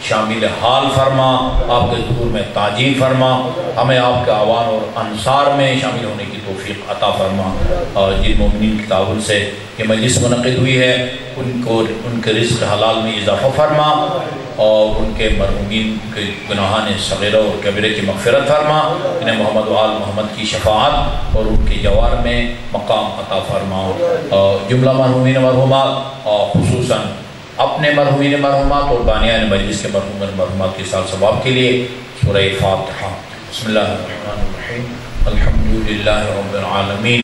شامل حال فرما، آپ کے ظہور میں تعجیل فرما، ہمیں آپ کے اعوان اور انصار میں شامل ہونے کی توفیق عطا فرما، اور جن مومنین کی تعاون سے یہ مجلس منعقد ہوئی ہے ان کے رزق حلال میں اضافہ فرما، اور ان کے مرحومین کے گناہان صغیرہ اور کبیرہ کی مغفرت فرما، انہیں محمد و آل محمد کی شفاعت اور ان کے جوار میں مقام عطا فرما، جملہ مرحومین مرحومات اور خصوصاً اپنے مرحومین مرحومات اور بانیان مجلس کے مرحومین مرحومات کے سال ثواب کے لیے سورہ فاتحہ۔ بسم اللہ الرحمن الرحیم، الحمدللہ رب العالمین۔